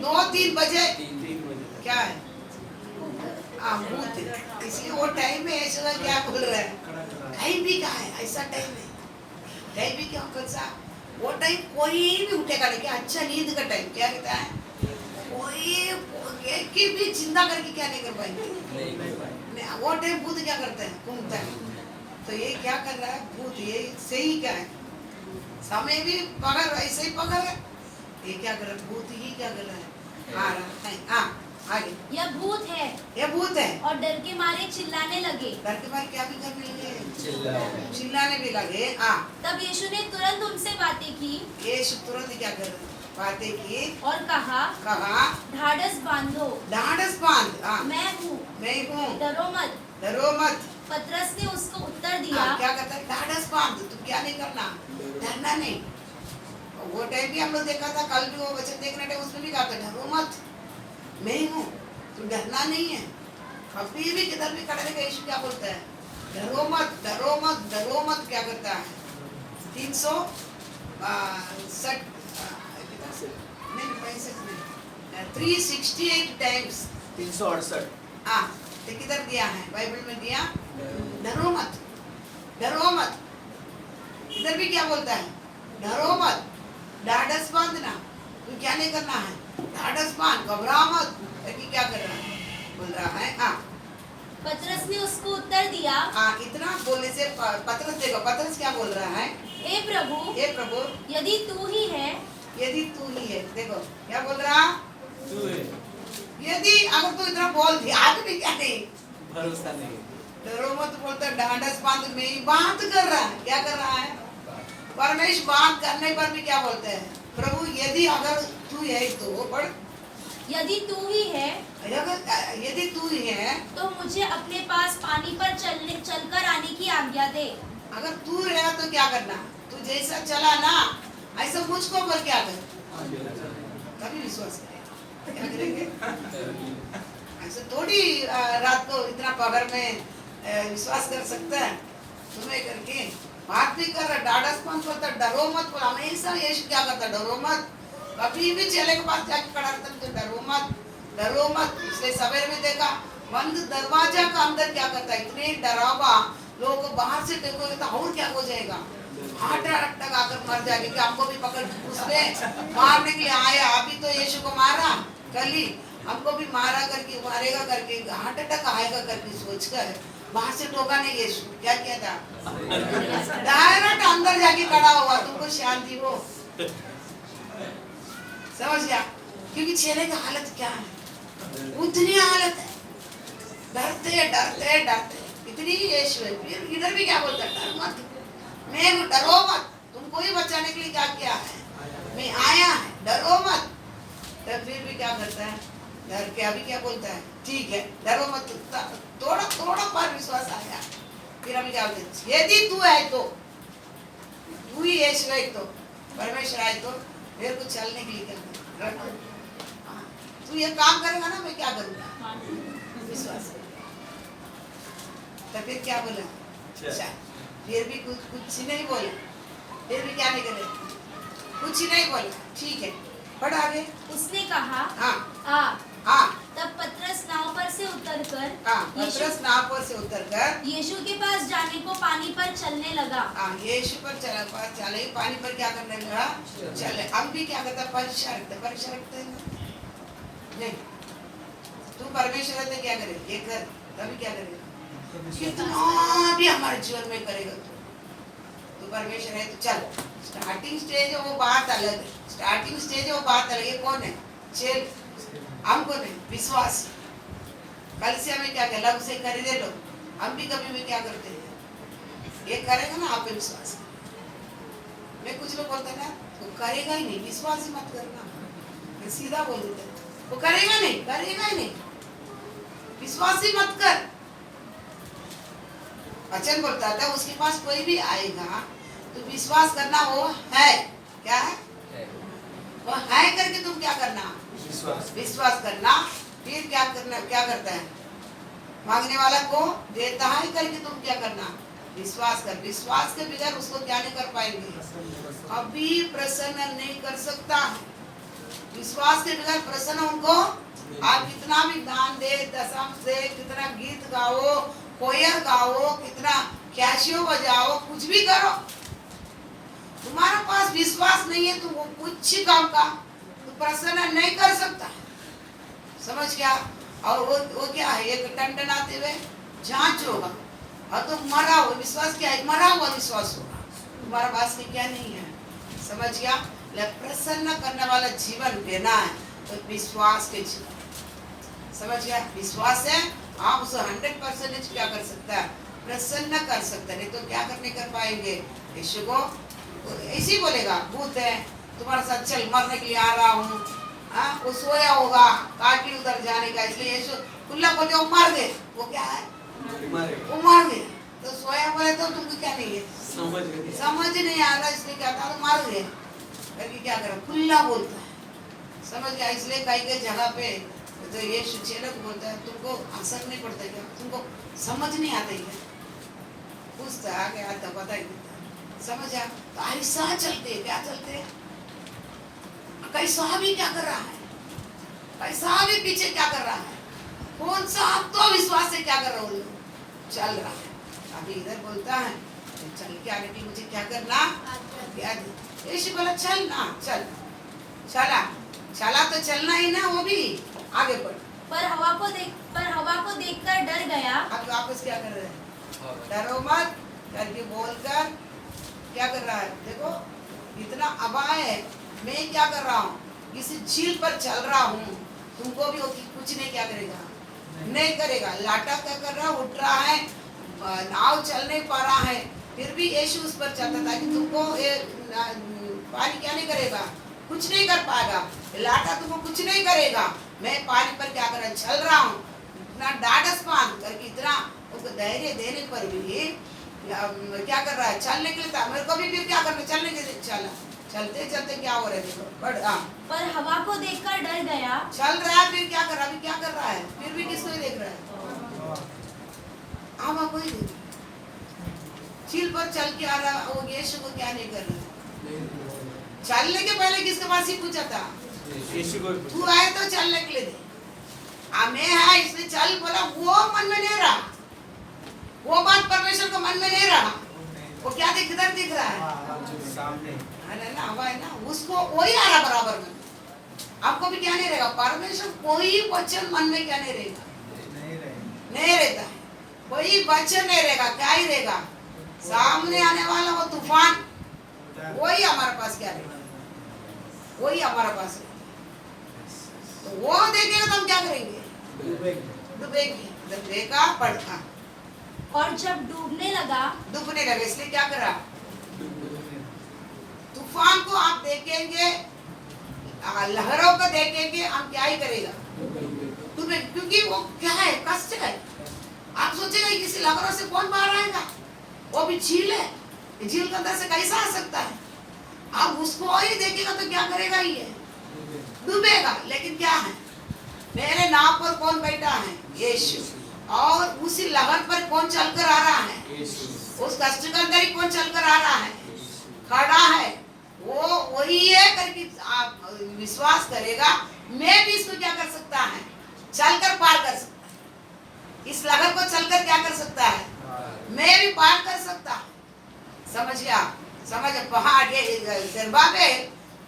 2-3 बजे क्या है? भूत है। इसलिए वो टाइम में ऐसा क्या बोल रहा है? टाइम भी क्या है? ऐसा टाइम है। टाइम भी क्या कौन सा? वो टाइम कोई भी उठेगा नहीं। क्या अच्छा नींद का टाइम क्या कहता है? कोई की भी चिंता करके क्या नहीं कर पाएंगे। वो टाइम भूत क्या करता है? घूमता है। तो ये क्या कर रहा है? भूत ये सही क्या है? समय भी पकड़ ऐसे ही पकड़ है। ये क्या कर रहा है? भूत ही क्या कर रहा है? आ रहा है। हाँ आगे यह भूत है, ये भूत है। और डर के मारे चिल्लाने लगे। डर के मारे क्या भी करने लगे? चिल्लाए। चिल्लाने भी लगे। हाँ, तब यीशु ने तुरंत उनसे बातें की यीशु तुरंत क्या कर बातें की? और कहा, ढाढ़स बांधो, ढाढ़स बांध। हाँ, मैं हूँ, मैं हूँ, डरो मत। डरो मत। पतरस ने उसको उत्तर दिया, हाँ, क्या कहता है? ढाढ़स बांध, तू क्या नहीं करना, डरना नहीं। वो टाइम भी हम लोग देखा था, कल भी वो वचन देखने टाइम उसमें भी कहा था, डरो मत, मैं हूँ, तू डरना नहीं है। कभी भी किधर भी खड़े रहेगा, यीशु क्या बोलता है? डरो मत, डरो मत, डरो मत। क्या करता है? 368 टाइम्स 368। हाँ, तो किधर दिया है? बाइबल में दिया, डरो मत, डरो मत। इधर भी क्या बोलता है? डरो मत, ढाढ़स बांधना, तू क्या नहीं करना है? ढाढ़स बांध, घबरा मत। कि क्या कर रहा है? बोल रहा है। हाँ, पतरस ने उसको उत्तर दिया, हाँ, इतना बोलने से पतरस देखो, पतरस क्या बोल रहा है? हे प्रभु, हे प्रभु, यदि तू ही है, यदि तू ही है। देखो क्या बोल रहा? तू है। यदि अगर तू इतना बोल दिया, आगे भी क्या नहीं, भरोसा नहीं। डरो मत बोलता, ढाढ़स बांध, में ही बात कर रहा है। क्या कर रहा है? परमेश्वर बात करने पर भी क्या बोलते हैं? प्रभु यदि अगर तू है तो पढ़, यदि तू ही है, यदि तू ही है तो मुझे अपने पास पानी पर चलकर आने की आज्ञा दे। अगर तू रहेगा तो क्या करना? तू जैसा चला ना, ऐसा मुझको पर क्या कर, कभी विश्वास करेगा? क्या करेंगे? ऐसे थोड़ी रात को इतना पगर में विश्वास कर सकता है। तुम्हें करके बात भी कर रहा, ढाढ़स बांध बोलता, डरो मत। हमेशा यीशु क्या करता? डरो मत। कभी भी चेले के पास जाके खड़ा रहता तो डरो मत, डरो मत। इसलिए सवेरे में देखा, बंद दरवाजा का अंदर क्या करता है? इतने डरावा, लोग बाहर से देखोगे तो और क्या हो जाएगा? हार्ट अटैक आकर मर जाएंगे। कि हमको भी पकड़ उसने मारने के लिए आया, अभी तो यीशु को मारा, कल ही हमको भी मारा करके, मारेगा करके, हार्ट अटैक आएगा करके सोचकर बाहर से टोका नहीं। यीशु क्या किया था? डायरेक्ट अंदर जाके खड़ा हुआ, तुमको शांति हो। समझ गया? क्योंकि चेले की हालत क्या है? उतनी हालत है, डरते डरते डरते, इतनी यीशु है। फिर इधर भी क्या बोलता है? डर मत, मैं हूँ, डरो मत। तुमको ही बचाने के लिए क्या किया है? मैं आया है, डरो मत। तब फिर भी क्या करता है? डर के अभी क्या बोलता है? ठीक है, डरो मत। थोड़ा थोड़ा पर विश्वास आया। फिर अभी क्या बोलते हैं? यदि तू है तो, तू ही यीशु है तो, परमेश्वर आए तो मेरे को चलने के लिए क्या करना? तू ये काम करेगा ना, मैं क्या करूँगा? विश्वास। तो फिर क्या बोला? फिर भी कुछ नहीं बोले, फिर भी क्या नहीं करे? कुछ ही नहीं बोले। ठीक है, पढ़ आगे। उसने कहा, हाँ आ। तब पतरस नाव पर से उतरकर, पतरस नाव पर से उतरकर यीशु के पास जाने को पानी पर चलने लगा। यीशु पर चले, पानी पर क्या करने लगा? चले। हम भी क्या करता? परीक्षा रखते हैं नहीं? तू परमेश्वर है तो क्या करे? ये कर, तभी क्या करेगा? कितना भी हमारे जीवन में करेगा तू परमेश्वर है तो चल। स्टार्टिंग स्टेज है वो बात अलग है, स्टार्टिंग स्टेज है वो बात अलग है। कौन है? चेल, हमको नहीं, विश्वास। कल से हमें क्या कहला? उसे खरीदे लो। हम भी कभी भी क्या करते हैं? ये करेगा ना, आप विश्वास। मैं कुछ लोग बोलते ना, वो करेगा ही नहीं, विश्वास ही मत करना। मैं सीधा बोल देते, वो करेगा नहीं, करेगा ही नहीं, विश्वास ही मत कर। वचन बोलता था उसके पास कोई भी आएगा तो विश्वास करना वो है। क्या है? वो है करके तुम क्या करना? विश्वास करना। फिर क्या करना? क्या करता है? मांगने वाला को देता है करके तुम क्या करना? विश्वास कर। विश्वास के बगैर उसको क्या नहीं कर पाएंगे? अभी प्रसन्न नहीं कर सकता। विश्वास के बगैर प्रसन्न उनको, आप कितना भी दान दे, दशम दे, कितना गीत गाओ, कोयर गाओ, कितना कैशियो बजाओ, कुछ भी करो, तुम्हारे पास विश्वास नहीं है तो वो कुछ काम का तो प्रसन्न नहीं कर सकता। समझ गया? और वो क्या है? एक टंटनाते हुए जांच होगा, और तो मरा हुआ विश्वास क्या है? मरा हुआ विश्वास होगा। तुम्हारे पास में क्या नहीं है? समझ गया? प्रसन्न करने वाला जीवन देना है तो विश्वास के जीवन। समझ गया? विश्वास है आप उसे 100% क्या कर सकता है, प्रसन्न कर सकता है। नहीं तो क्या करने कर पाएंगे? यीशु को ऐसे ही बोलेगा, भूत है तुम्हारे साथ, चल मरने के लिए आ रहा हूँ। वो सोया होगा काटी उधर जाने का, इसलिए यीशु खुला बोले वो मार दे। वो क्या है? वो मार दे। तो सोया बोले तो तुमको क्या नहीं है, समझ नहीं आ रहा, इसलिए क्या था, तो मार दे करके क्या करा, खुला बोलता है। समझ गया? इसलिए कई कई जगह पे तो यीशु चेलों को बोलता है, तुमको असर नहीं पड़ता क्या, तुमको समझ नहीं आता क्या? पूछता आगे आता पता ही नहीं, समझ आ? तो ऐसा चलते क्या चलते, कैसा भी क्या कर रहा है, कैसा भी पीछे क्या कर रहा है, कौन सा आप तो विश्वास से क्या कर रहे हो, चल रहा है। अभी इधर बोलता है चल के आगे की मुझे क्या करना, यीशु बोला चल ना, चल चला तो चलना ही ना, वो भी आगे बढ़। पर हवा को देखकर डर गया। अब वापस क्या कर रहे हैं, डरो मत करके बोलकर क्या कर रहा है, देखो इतना अबा है, मैं क्या कर रहा हूँ, किसी झील पर चल रहा हूँ, तुमको भी कुछ नहीं क्या करेगा, नहीं करेगा। लाटा क्या कर रहा है, उठ रहा है, नाव चल नहीं पा रहा है, फिर भी यीशु उस पर चलता था कि तुमको पानी क्या नहीं करेगा, कुछ नहीं कर पाएगा, लाटा तुमको कुछ नहीं करेगा, मैं पानी पर क्या कर रहा चल रहा हूँ। इतना डाडस मान करके इतना उसको धैर्य देने पर भी क्या कर रहा है, चलने के लिए था, मेरे को भी फिर क्या करना, चलने के लिए चला, चलते चलते क्या हो रहा है देखो, पर हवा को देखकर डर गया। चल रहा है, फिर क्या कर रहा है, अभी क्या कर रहा है, फिर भी किसको ही देख रहा है, हवा को ही देख, झील पर चल के आ रहा, वो यीशु को क्या नहीं कर रहा। चलने के पहले किसके पास ही पूछा था, तू आए तो चलने के लिए दे, मैं है इसलिए चल बोला, वो मन में नहीं रहा, वो बात परमेश्वर को मन में नहीं रहा, वो क्या किधर दिख रहा है सामने, है ना, हवा है ना, उसको वही आ रहा बराबर में। आपको भी क्या नहीं रहेगा, परमेश्वर कोई वचन मन में क्या नहीं रहेगा, नहीं रहता है, कोई वचन नहीं रहेगा, क्या ही रहेगा, सामने आने वाला वो तूफान, वही हमारे पास क्या रहेगा, वही हमारे पास है। तो वो देखेगा तो हम क्या करेंगे, डूबेंगे, जब देखा पड़ता, और जब डूबने लगा, इसलिए क्या करा, तूफान को आप देखेंगे, लहरों को देखेंगे, हम क्या ही करेगा, क्योंकि वो क्या है, कष्ट है। आप सोचेगा किसी लहरों से कौन बाहर आएगा, वो भी झील है, झील के अंदर से कैसा आ सकता है, आप उसको ही देखेगा तो क्या करेगा, ये डूबेगा। लेकिन क्या है, मेरे नाव पर कौन बैठा है, यीशु, और उसी लहर पर कौन चलकर आ रहा है, उस कष्ट के अंदर ही कौन चलकर आ रहा है, खड़ा है, वो वही है करके आप विश्वास करेगा, मैं भी इसको क्या कर सकता है, चलकर पार कर सकता है, इस लहर को चलकर क्या कर सकता है, मैं भी पार कर सकता हूँ। समझ गया, समझ, पहाड़ ये ज़रुब्बाबेल,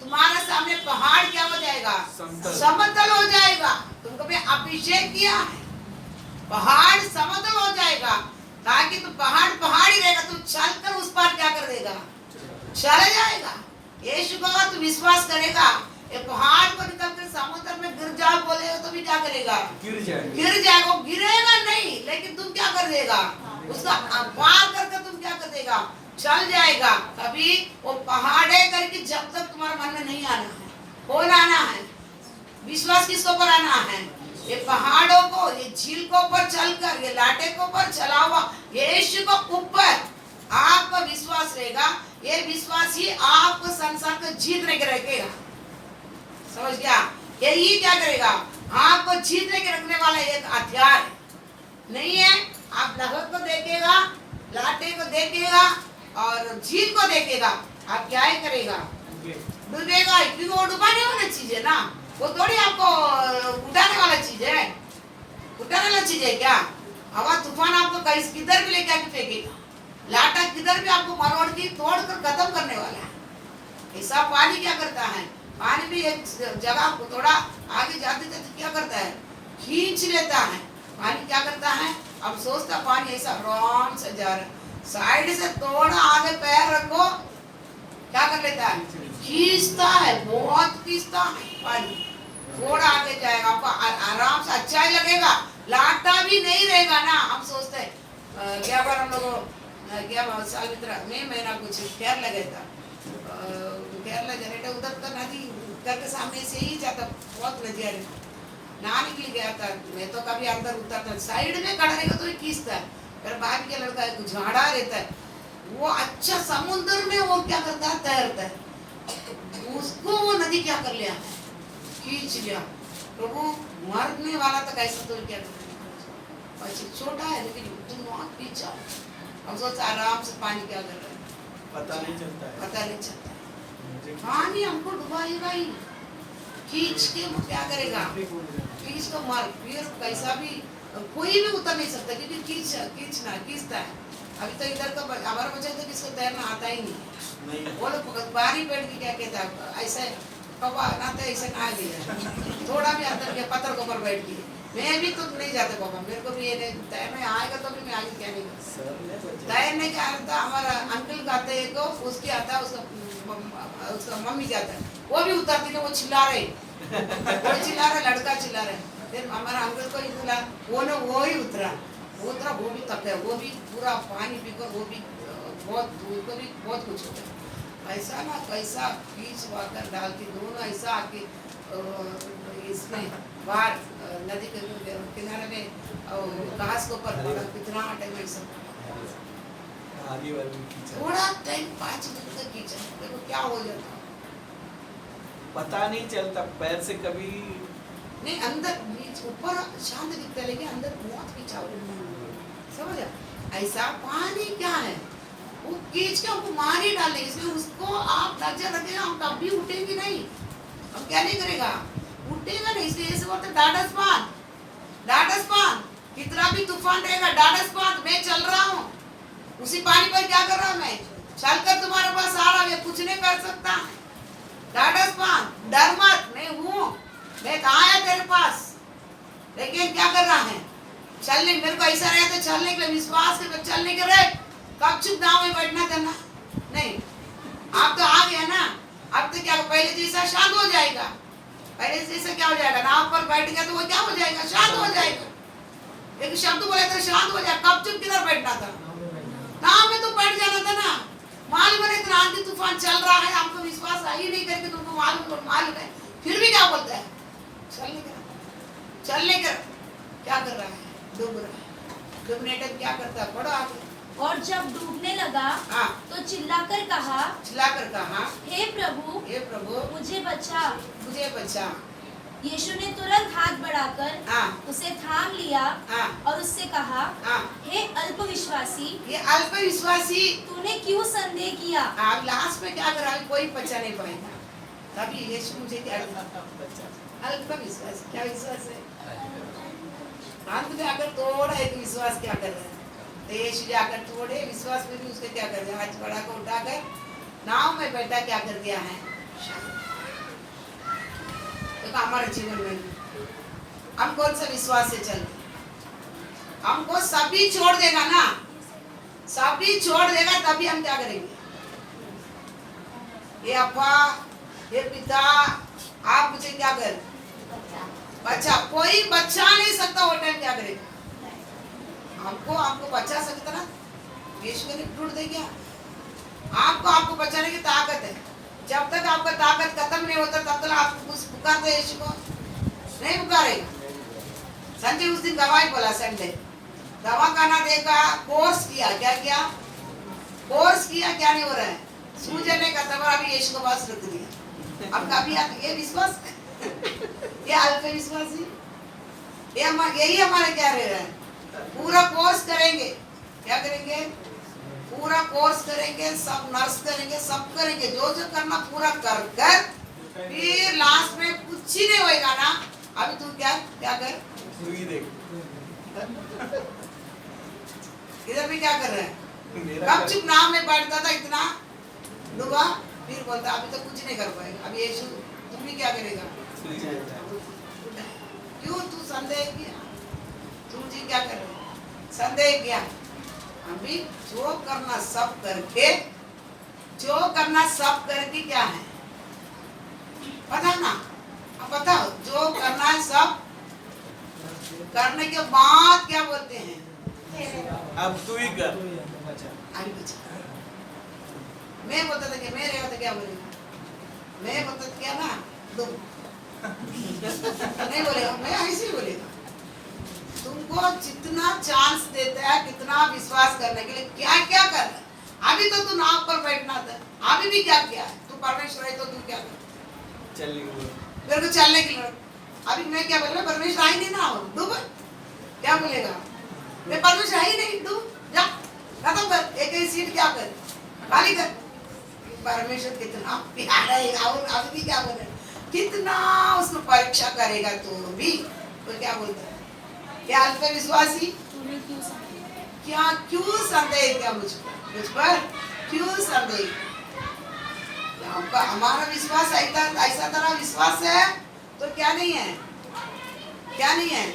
तुम्हारे सामने पहाड़ क्या हो जाएगा, समतल हो जाएगा, तुमको मैं अभिषेक किया है, पहाड़ समतल हो जाएगा, ताकि तुम पहाड़ ही रहेगा, तुम चलकर उस पार क्या कर देगा, चला जाएगा। यीशु को अगर तू विश्वास करेगा, ये पहाड़ को निकल कर समुद्र में गिर जाओ बोले तो भी क्या करेगा, गिर जाएगा, गिरेगा नहीं, लेकिन तुम क्या कर देगा, उसका पार करके तुम क्या कर देगा, चल जाएगा। कभी वो पहाड़े करके जब तक तुम्हारे मन में नहीं आना है, कौन आना है, विश्वास किसको पर आना है, ये पहाड़ों को, ये झील को ऊपर चलकर, ये लाटे को ऊपर चला हुआ यीशु को ऊपर आपका विश्वास रहेगा, ये विश्वास ही आपको संसार को जीतने के रखेगा। समझ गया, यही क्या करेगा, आपको जीतने के रखने वाला एक हथियार नहीं है। आप लहर को देखेगा, लाटे को देखेगा और झील को देखेगा, आप क्या ही करेगा, डूबेगा, क्योंकि वो डुबाने वाला चीज है ना, वो थोड़ी आपको उठाने वाला चीज है, उठाने वाला चीज है क्या, हवा तूफान आपको कहीं किधर भी लेके आके फेंकेगा, लाटा किधर भी आपको मरोड़ की तोड़ कर खत्म करने वाला है। ऐसा पानी क्या करता है, पानी भी एक जगह को थोड़ा आगे जाते जाते क्या करता है, खींच लेता है। पानी क्या करता है, अब सोचता पानी ऐसा आराम से जा रहा है, साइड से थोड़ा आगे पैर रखो, क्या कर लेता है, खींचता है, बहुत खींचता है पानी, थोड़ा आगे जाएगा, आपको आराम से उसको अच्छा ही लगेगा, लाटा भी नहीं रहेगा ना। हम सोचते हैं क्या बार हम लोग क्या साल में महीना कुछ केरला गया था, केरला जनरेटर उधर तो नदी घर के सामने से ही जाता, बहुत नदी आ रही, नहाने के लिए गया था। मैं तो कभी अंदर उतरता, साइड में खड़ा रहेगा तो खींचता है, फिर भाभी का लड़का है कुछ झाड़ा रहता है, वो अच्छा समुद्र में वो क्या करता है, तैरता है, उसको वो नदी क्या कर लिया, खींच लिया। तो वो मरने वाला था, कैसा तो क्या करता है, छोटा है लेकिन तुम वहाँ पीछा, हम सोचते आराम से पानी क्या कर रहा है, पता नहीं चलता है। पता नहीं चलता पानी हमको डुबाएगा ही, खींच के वो क्या करेगा, खींच को मार, फिर कैसा भी कोई भी उतर नहीं सकता क्योंकि खींचता है। अभी तो इधर तो हमारा बच्चा तो किसको तैरना आता ही नहीं, वो लोग बारी बैठ के क्या कहता है, ऐसे पापा नहाते ऐसे नहा गया, थोड़ा भी अंदर के पत्थर के ऊपर बैठ के, मैं भी तो नहीं जाता पापा, मेरे को भी ये नहीं तैरना आएगा तो भी मैं आगे क्या नहीं कर तैरने का आता। हमारा अंकल का आता है को, उसकी आता है, उसका मम्मी जाता है, वो भी उतरती है, वो चिल्ला रहे, लड़का चिल्ला रहे, फिर हमारा अंकल को ही बोला, वो ही उतरा, वो भी तक है, वो भी पूरा पानी पीकर वो भी बहुत कुछ होता है। ऐसा ना कैसा बीच वाकर डाल के दोनों ऐसा आके इसमें बाहर नदी के किनारे में घास के ऊपर कितना टाइम ऐसा, थोड़ा टाइम 5 मिनट तक खींचा, देखो क्या हो जाता, पता नहीं चलता, पैर से कभी नहीं अंदर बीच ऊपर शांत दिखता है लेकिन अंदर बहुत खींचा हो रहा है, समझ ऐसा पानी क्या है, वो खींच के हमको मार ही डालेंगे, इसलिए उसको आप नजर रखेगा, हम कभी उठेंगे नहीं, हम क्या नहीं करेगा, उठेगा नहीं, इसलिए ऐसे बोलते डाडस पान, कितना भी तूफान रहेगा, डाडस पान, मैं चल रहा हूँ, उसी पानी पर क्या कर रहा हूँ मैं, चलकर तुम्हारे पास आ रहा हूँ, कुछ नहीं कर सकता, डाडस पान, डर मत, मैं आया तेरे पास, लेकिन क्या कर रहा है, चलने, मेरे को ऐसा रहे तो चलने के लिए विश्वास के चलने के रहे, कब चुप नाव में बैठना करना नहीं, आप तो आ गया ना, अब तो क्या पहले जैसा शांत हो जाएगा, पहले जैसा क्या हो जाएगा, नाव पर बैठ गया तो वो क्या हो जाएगा, शांत हो जाएगा, एक शब्द बोले तो शांत हो जाएगा, कब चुप किधर बैठना था, नाव में तो बैठ जाना था ना, मालूम है इतना आंधी तूफान चल रहा है, आपको विश्वास आ ही नहीं करके तुमको मालूम है, फिर भी क्या बोलता है, चलने का क्या कर रहा है, डूब रहा है, डूबने तक क्या करता है, बड़ा आगे, और जब डूबने लगा तो चिल्लाकर कहा, हे प्रभु मुझे बचा। यीशु ने तुरंत हाथ बढ़ाकर उसे थाम लिया और उससे कहा, हे अल्पविश्वासी, तूने क्यों संदेह किया। आप लास्ट में क्या करा, कोई बचा नहीं पाएगा, तभी यीशु मुझे क्या अल्पविश्वास, क्या विश्वास है, अंत में अगर थोड़ा एक विश्वास क्या कर रहा है, तो यीशु जाकर थोड़े विश्वास में भी उसके क्या कर दिया, हाथ बढ़ा कर उठाकर नाव में बैठा क्या कर दिया है, तो हमारे जीवन में हम कौन सा विश्वास से चलते, हमको सभी छोड़ देगा ना, सभी छोड़ देगा तभी हम क्या करेंगे, ये अप्पा, ये पिता, आप मुझे क्या कर बच्चा, कोई बच्चा नहीं सकता, वो टाइम क्या करेगा, आपको बचा सकता ना, यीशु ने ढूंढ दे क्या, आपको बचाने की ताकत है, जब तक आपका ताकत खत्म नहीं होता तब तक आप पुकारते यीशु को नहीं पुकारेगा। संजय उस दिन दवाई बोला, संडे दवा खाना देखा, कोर्स किया, क्या नहीं हो रहा है, सूजन ने खत्म, अभी यीशु को पास रख दिया, अब कभी ये विश्वास ये अल्पविश्वासी, यही हमारे क्या रह रहा है, पूरा कोर्स करेंगे, क्या करेंगे, पूरा कोर्स करेंगे, सब नर्स करेंगे, सब करेंगे, जो करना पूरा कर फिर लास्ट में कुछ ही नहीं होएगा ना, अभी तू क्या कर, इधर भी क्या कर रहे हैं, कब चुप नाव में बैठता था, इतना डूबा, फिर बोलता अभी तो कुछ नहीं कर पाएगा, अभी यीशु तुम भी क्या करेगा, क्यों तू संदेह किया, तुम जी क्या कर रहे, संदेह किया, अभी जो करना सब करके क्या है, बताओ ना, अब बताओ, जो करना है सब करने के बाद क्या बोलते हैं? अब तू ही कर। आगे पीछे। मैं बोलता था कि मैं रहेगा तो क्या बोलेगा? मैं बोलता था क्या ना दो नहीं बोलेगा, मैं ऐसे ही बोलेगा। तुमको जितना चांस देता है, कितना विश्वास करने के लिए, क्या क्या कर रहा है। अभी तो तू नाव पर बैठना था, अभी भी क्या किया है? तू परमेश्वर है तो तू क्या कर चलने को मेरे को चलने के लिए। अभी मैं क्या बोल रहा, परमेश्वर आई नहीं ना, डूब क्या बोलेगा? मैं परमेश्वर आई नहीं, डूब जा, खत्म कर, एक ही सीट क्या कर, खाली कर। परमेश्वर कितना प्यारा है, और अभी भी क्या बोले, कितना उसको परीक्षा करेगा तो भी तो क्या बोलता है? क्या अल्प विश्वासी, क्या क्यों संदेह, क्या मुझ पर क्यों संदेह? आपका हमारा विश्वास ऐसा तरह विश्वास है तो क्या नहीं है, क्या नहीं है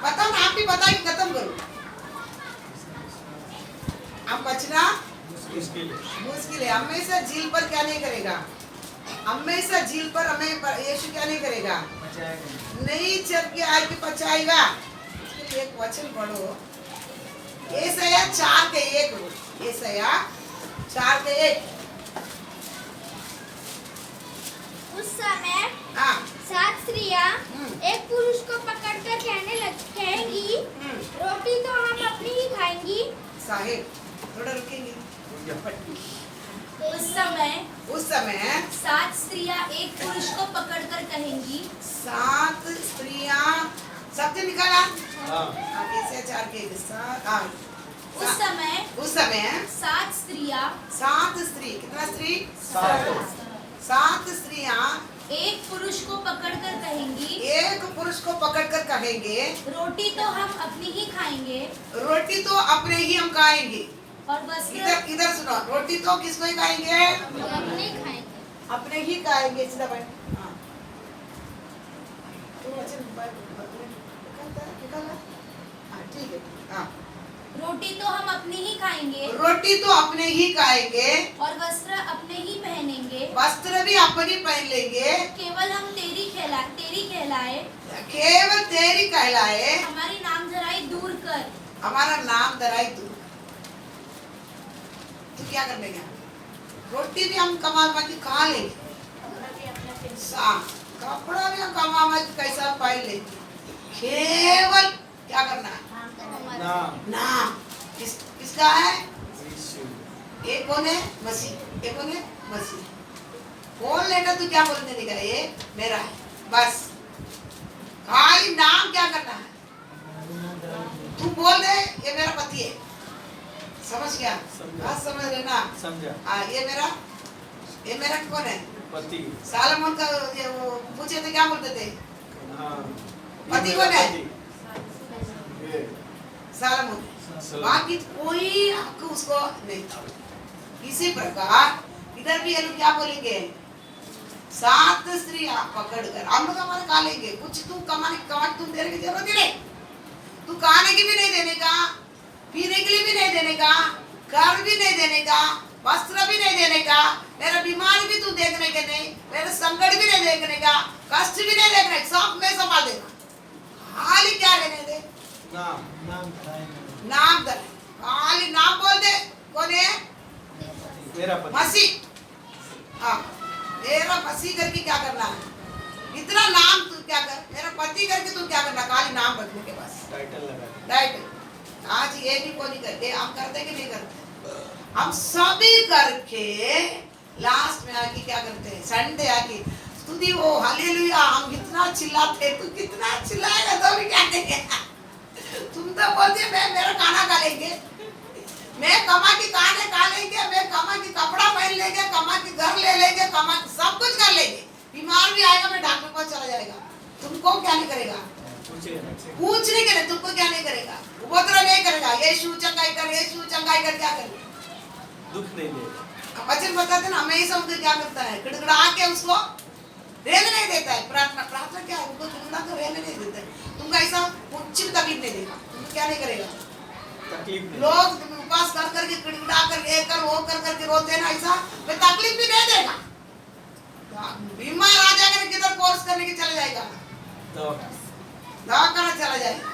पता ना, आप भी पता कि खत्म करो। हम बचना मुश्किल है। हमेशा झील पर क्या नहीं करेगा, हमेशा झील पर हमें यीशु क्या नहीं करेगा, नहीं चल के आके बचाएगा। इसके लिए एक वचन पढ़ो, यशायाह 4:1, यशायाह 4:1। उस समय हाँ 7 स्त्रियां एक पुरुष को पकड़कर कहेंगी, रोटी तो हम अपनी ही खाएंगी। साहिब थोड़ा रुकेंगे। उस समय 7 स्त्रियां एक पुरुष को पकड़कर कहेंगी, 7 स्त्रियां, शब्द निकाला। हाँ। कैसे 4 के उस समय 7 स्त्रियां, 7 स्त्री, कितना स्त्री? 7 स्त्रियां एक पुरुष को पकड़कर कहेंगी, एक पुरुष को पकड़कर कहेंगे, रोटी तो हम अपनी ही खाएंगे, रोटी तो अपने ही हम खाएंगे। और वस्त्र इधर सुनो, रोटी तो किसको ही खाएंगे? अपने खाएंगे। अपने ही खाएंगे। सीधा बैठ। हाँ तो वचन निकाला। हाँ ठीक है। हाँ रोटी तो हम अपनी ही खाएंगे, रोटी तो अपने ही खाएंगे, और वस्त्र अपने ही पहनेंगे, वस्त्र भी अपनी पहन लेंगे, केवल हम तेरी कहलाए, केवल तेरी कहलाए, हमारी नामधराई दूर कर। हमारा नाम धराई तू। तो क्या कर लेंगे? रोटी भी हम कमा के खा लेंगे, कपड़ा भी हम कमा के कैसा पहन लेंगे, केवल क्या करना है? नाम किसका है? एक कौन है? मसीह। एक कौन है? मसीह। बोल लेगा तू क्या बोल देने का, ये मेरा है बस। खाली नाम क्या करना है? तू बोल दे ये मेरा पति है, समझ गया? बात समझ लेना। समझा। हाँ ये मेरा कौन है? पति। सालमोन का ये वो पूछे थे क्या बोलते थे? हाँ। पति कौन है? सालमोन। बाकी कोई आपको उसको नहीं था। इसी प्रकार इधर भी ये लोग क्या बोलेंगे? 7 स्त्रियां पकड़कर हम लोग हमारे खा लेंगे, कुछ तू कमाने तुम देने की जरूरत ही नहीं। तू खाने की भी नहीं देने का, पीने के लिए भी नहीं देने का, घर भी नहीं देने का, वस्त्र भी नहीं देने का, मेरा बीमारी भी तू देखने के नहीं, मेरा संकट भी नहीं देखने का, कष्ट भी नहीं देखने का, सब मैं संभाल देगा। खाली क्या लेने दे? नाम दे, खाली नाम बोल दे। कौन है? मेरा पति। मसीह। हाँ मेरा मसीह करके क्या करना है? इतना नाम तू क्या कर, मेरा पति करके तू क्या करना? खाली नाम रखने के बस टाइटल लगा। टाइटल। आज ये भी कोई नहीं करते, हम करते कि नहीं करते? हम सभी करके लास्ट में आके क्या करते हैं? संडे आके स्तुति हो हालेलुया, हम कितना चिल्लाते, तू कितना चिल्लाएगा तो भी क्या करेगा? तुम तो बोलते मैं मेरा खाना खा लेंगे, मैं कमा के खाने खा लेंगे, मैं कमा के कपड़ा पहन लेंगे, कमा के घर ले लेंगे, कमा सब कुछ कर लेंगे, बीमार भी आएगा मैं डॉक्टर के पास चला जाएगा, तुमको क्या नहीं करेगा? पूछने के लिए तुमको क्या नहीं करेगा? उपद्रव नहीं करेगा। यीशु चंगाई कर, यीशु चंगाई कर, क्या करेगा? दुख नहीं देगा। वचन बताते ना, हमेशा उनको क्या करता है? खिड़खिड़ा के उसको रहने नहीं देता है। प्रार्थना क्या है? उनको खिड़खिड़ा कर रहने नहीं देता है। तुमको ऐसा कुछ भी तकलीफ नहीं देगा। तुमको क्या नहीं करेगा? तकलीफ नहीं। लोग उपवास कर करके खिड़खिड़ा कर ये कर वो कर करके रोते ना, ऐसा मैं तकलीफ भी नहीं देगा। बीमार आ जाकर किधर कोर्स करने के चले जाएगा? दवाखाना चला जाएगा,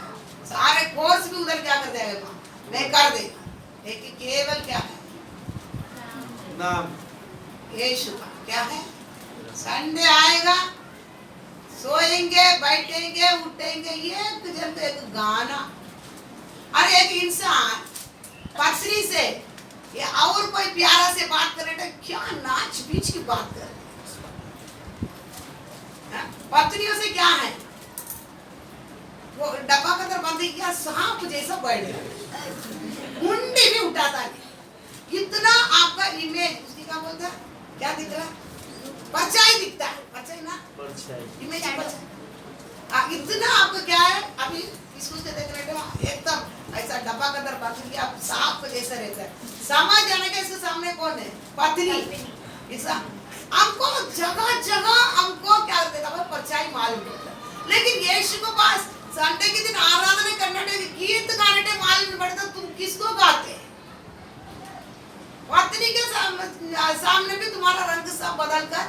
सारे कोर्स भी उधर क्या कर जाएगा, मैं कर देगा, लेकिन केवल क्या है, नाम यीशु का क्या है। संडे आएगा, सोएंगे, बैठेंगे, उठेंगे, एक जन तो एक गाना। अरे एक इंसान पत्नी से या और कोई प्यारा से बात करे तो क्या नाच बीच की बात कर, पत्नियों से क्या है, वो डब्बा के अंदर बंद किया, सांप जैसा बैठ गया, मुंडी भी उठाता नहीं, इतना आपका इमेज उसकी क्या बोलता है, क्या दिख रहा है, परछाई दिखता है, परछाई ना, इमेज परछाई, इतना आपको क्या है, अभी इसको से देख रहे हो एकदम ऐसा डब्बा के अंदर बंद किया, सांप जैसा रहता है, समझ जाने के इसके सामने कौन है, पत्नी। ऐसा हमको जगह जगह हमको क्या देता है, परछाई मालूम पड़ता है, लेकिन यीशु के पास संडे के दिन आराधना करने के गीत गाने के मालूम नहीं पड़ता, तुम किसको गाते, पत्नी के सामने भी तुम्हारा रंग सब बदल कर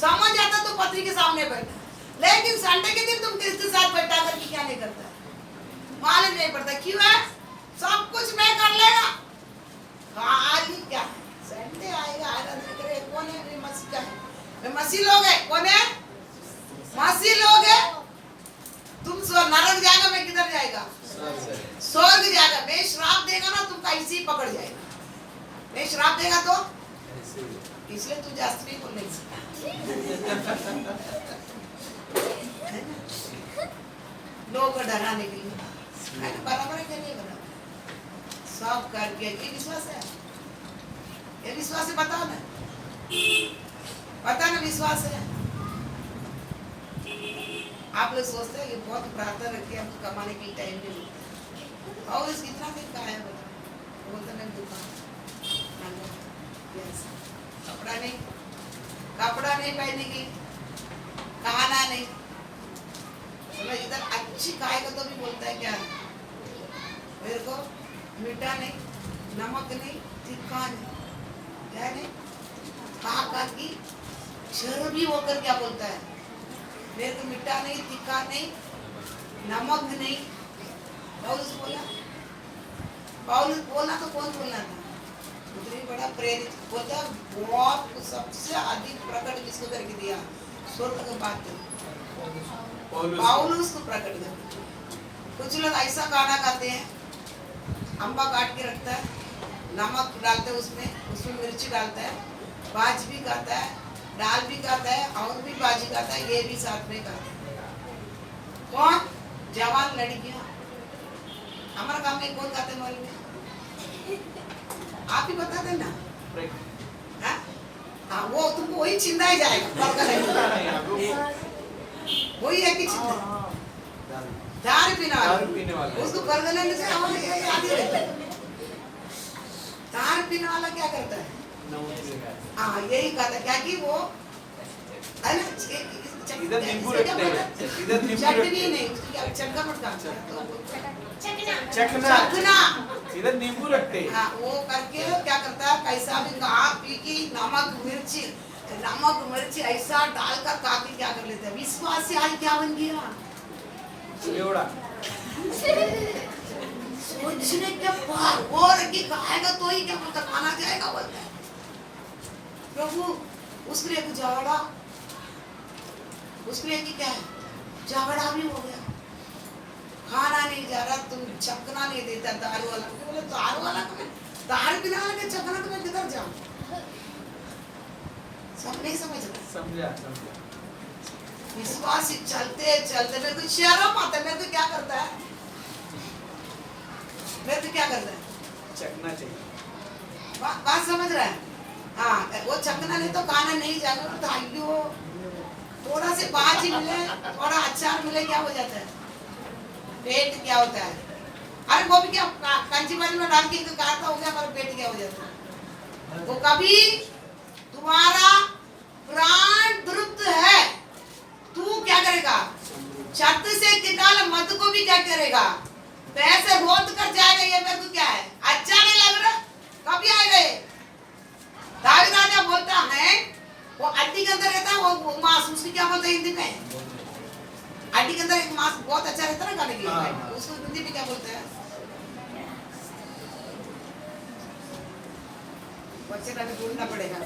समझ आता तो पत्नी के सामने बैठा, लेकिन संडे के दिन तुम किसके साथ बैठा करके क्या नहीं करता, मालूम नहीं पड़ता, क्यों है, सब कुछ मैं कर लेगा, खाली क्या संडे आएगा आराधना करे, कौन है मसीह का है, मसीह लोग है, कौन है, मसीह लोग है, तुम नरक जाएगा, मैं किधर जाएगा, स्वर्ग जाएगा, मैं श्राप देगा ना तुम कैसे ही पकड़ जाएगा, मैं श्राप देगा तो इसलिए तू जास्त नहीं बोलने लोग को डराने के लिए बराबर है, क्या नहीं बराबर, सब करके ये विश्वास है, ये विश्वास है, बताओ ना, पता ना विश्वास है। आप लोग सोचते हैं कि बहुत प्रार्थना रखी है, हमको कमाने के लिए टाइम नहीं मिलता, और इस कितना दिन का है बताओ, बोलते नहीं दुकान, कपड़ा नहीं पहनने की, खाना नहीं, चलो इधर अच्छी खाएगा तो भी बोलता है क्या, मेरे को मीठा नहीं, नमक नहीं, तीखा नहीं, क्या नहीं, खा की चर्बी होकर क्या बोलता है, मेरे को मीठा नहीं, तीखा नहीं, नमक नहीं। पौलुस बोला तो कौन बोलना था, उतनी बड़ा प्रेरित बोलता, बहुत सबसे अधिक प्रकट किसको करके दिया, स्वर्ग का बात पौलुस को प्रकट कर। कुछ लोग ऐसा खाना खाते हैं, अम्बा काट के रखता है, नमक डालते है उसमें मिर्ची डालता है, बाज भी खाता है, दाल भी खाता है, और भी बाजी खाता है, ये भी साथ में खाता है। कौन, जवान लड़कियां, हमारा काम में कौन खाते मालूम है, आप ही बता देना, हाँ वो तुमको वही चिंता ही जाएगा, वही है कि चिंता, दारू पीने वाला, उसको कर देने से याद ही रहता है। दारू पीने वाला क्या करता है, हाँ यही कहता है, क्या कि वो इधर नींबू रखते हैं, इधर नींबू चटनी नहीं, चटका मटका, चखना, इधर नींबू रखते हैं, हाँ वो करके क्या करता है, कैसा भी खा पी की नमक मिर्ची ऐसा डालकर काफी क्या कर लेते हैं, विश्वास से आज क्या बन गया, सोचने के बाद और की खाएगा तो ही क्या पता खाना जाएगा बोलता है प्रभु, उसके लिए झगड़ा, उसके लिए क्या है, झगड़ा भी हो गया, खाना नहीं जा रहा, तुम चखना नहीं देता, दारू वाला बोले दारू वाला को दारू पीने वाला के चखना तो मैं किधर जाऊं, सब नहीं समझ रहा, समझा विश्वास चलते चलते मेरे को शर्म आता है, मेरे को क्या करता है, चखना चाहिए, बात समझ रहा है, हाँ वो चखना नहीं तो खाना नहीं जाएगा, तो आइयो थोड़ा से बाजी मिले, थोड़ा अचार मिले, क्या हो जाता है, पेट क्या होता है, अरे वो भी क्या कंची बाजी में डाल के काटता हो गया, हमारा पेट क्या हो जाता है, वो कभी तुम्हारा प्राण तृप्त है, तू क्या करेगा, छत से निकाल मत को भी क्या करेगा, पैसे रोत कर जाएगा, ये मेरे को क्या है, अच्छा नहीं लग रहा, कभी आएगा ये, दाऊद राजा बोलता है, वो अड्डी के अंदर रहता है, वो मांस, उसकी क्या बोलते हैं हिंदी में, अड्डी के अंदर एक मांस बहुत अच्छा रहता है ना गाने के लिए, हाँ। उसको हिंदी में क्या बोलते हैं? बच्चे का भी ढूंढना पड़ेगा।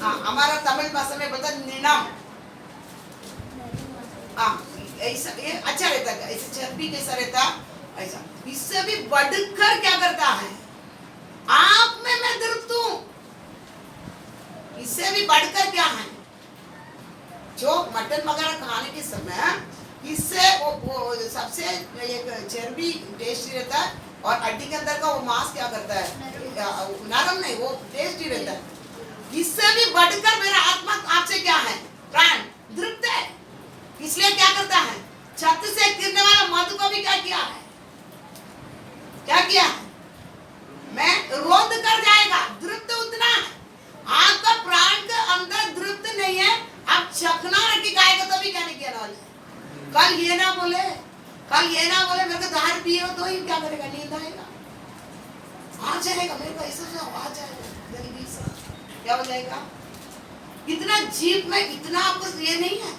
हाँ, हमारा तमिल भाषा में बोलता है निनाम। हाँ, ऐसा ये अच्छा रहता है, ऐसे चर्बी कैसा रहता ऐसा। इससे भी बढ़कर क्या करता है, आप में मैं तृप्त हूं। इससे भी बढ़कर क्या है, जो मटन वगैरह खाने के समय इससे वो सबसे एक चर्बी टेस्टी रहता है, और हड्डी के अंदर का वो मांस क्या करता है, नरम नहीं, वो टेस्टी रहता है। इससे भी बढ़कर मेरा आत्मा आपसे क्या है, प्राण तृप्त है। इसलिए क्या करता है, छत से गिरने वाला मधु को भी क्या किया है, क्या किया है, मैं रोंद कर जाएगा। तृप्त उतना है, आपका प्राण के अंदर तृप्त नहीं है, आप चखना रखी गाएगा तो भी क्या नहीं कहने वाले। कल ये ना बोले, कल ये ना बोले मेरे को दारू पिए तो ही क्या करेगा, नींद आएगा, आ जाएगा मेरे को ऐसा आ जाएगा जल्दी से, क्या हो जाएगा। इतना जीप में इतना आपको ये नहीं है,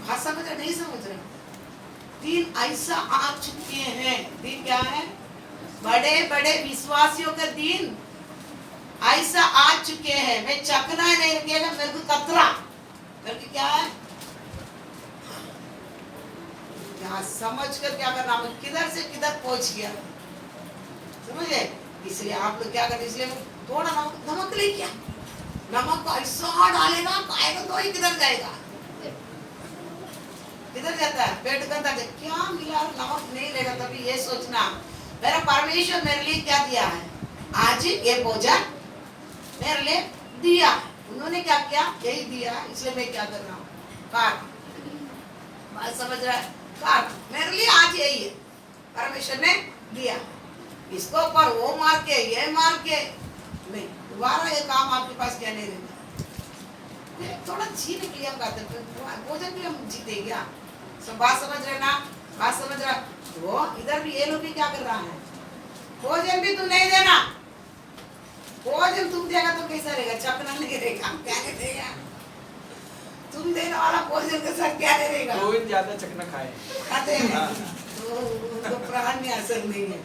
बात समझ रहे नहीं समझ रहे। दिन ऐसा आ चुके हैं, दिन क्या है, बड़े बड़े विश्वासियों के दिन ऐसा आ चुके हैं। मैं चखना नहीं रखेगा, मेरे को कतरा, मेरे को क्या है, यहाँ समझ कर क्या करना, किधर से किधर पहुंच गया, समझे। इसलिए आप लोग क्या करते, इसलिए थोड़ा नमक ले क्या, नमक को ऐसा डालेगा, खाएगा तो ही किधर जाएगा, किधर जाता है, पेट गंदा है, क्या मिला, नमक नहीं लेगा। तभी ये सोचना मेरा परमेश्वर मेरे लिए क्या दिया है, आज ये भोजन मेरे लिए दिया, उन्होंने क्या किया, यही दिया, इसलिए मैं क्या कर रहा हूँ, काट, बात समझ रहा है, काट, मेरे लिए आज यही है, परमेश्वर ने दिया। इसको पर वो मार के ये मार के नहीं, दोबारा ये काम आपके पास क्या नहीं रहता। थोड़ा जीने के लिए हम कहते हैं, भोजन भी हम जीते क्या, सब बात समझ रहे ना, बात समझ रहा। वो इधर भी ये लोग भी क्या कर रहा है, भोजन भी तुम नहीं देना, भोजन तुम देगा तो कैसा रहेगा, चखना नहीं रहेगा, क्या नहीं देगा, तुम देने वाला भोजन के साथ क्या नहीं रहेगा, गोविंद ज्यादा चखना खाए, खाते हैं तो प्राण में असर नहीं है,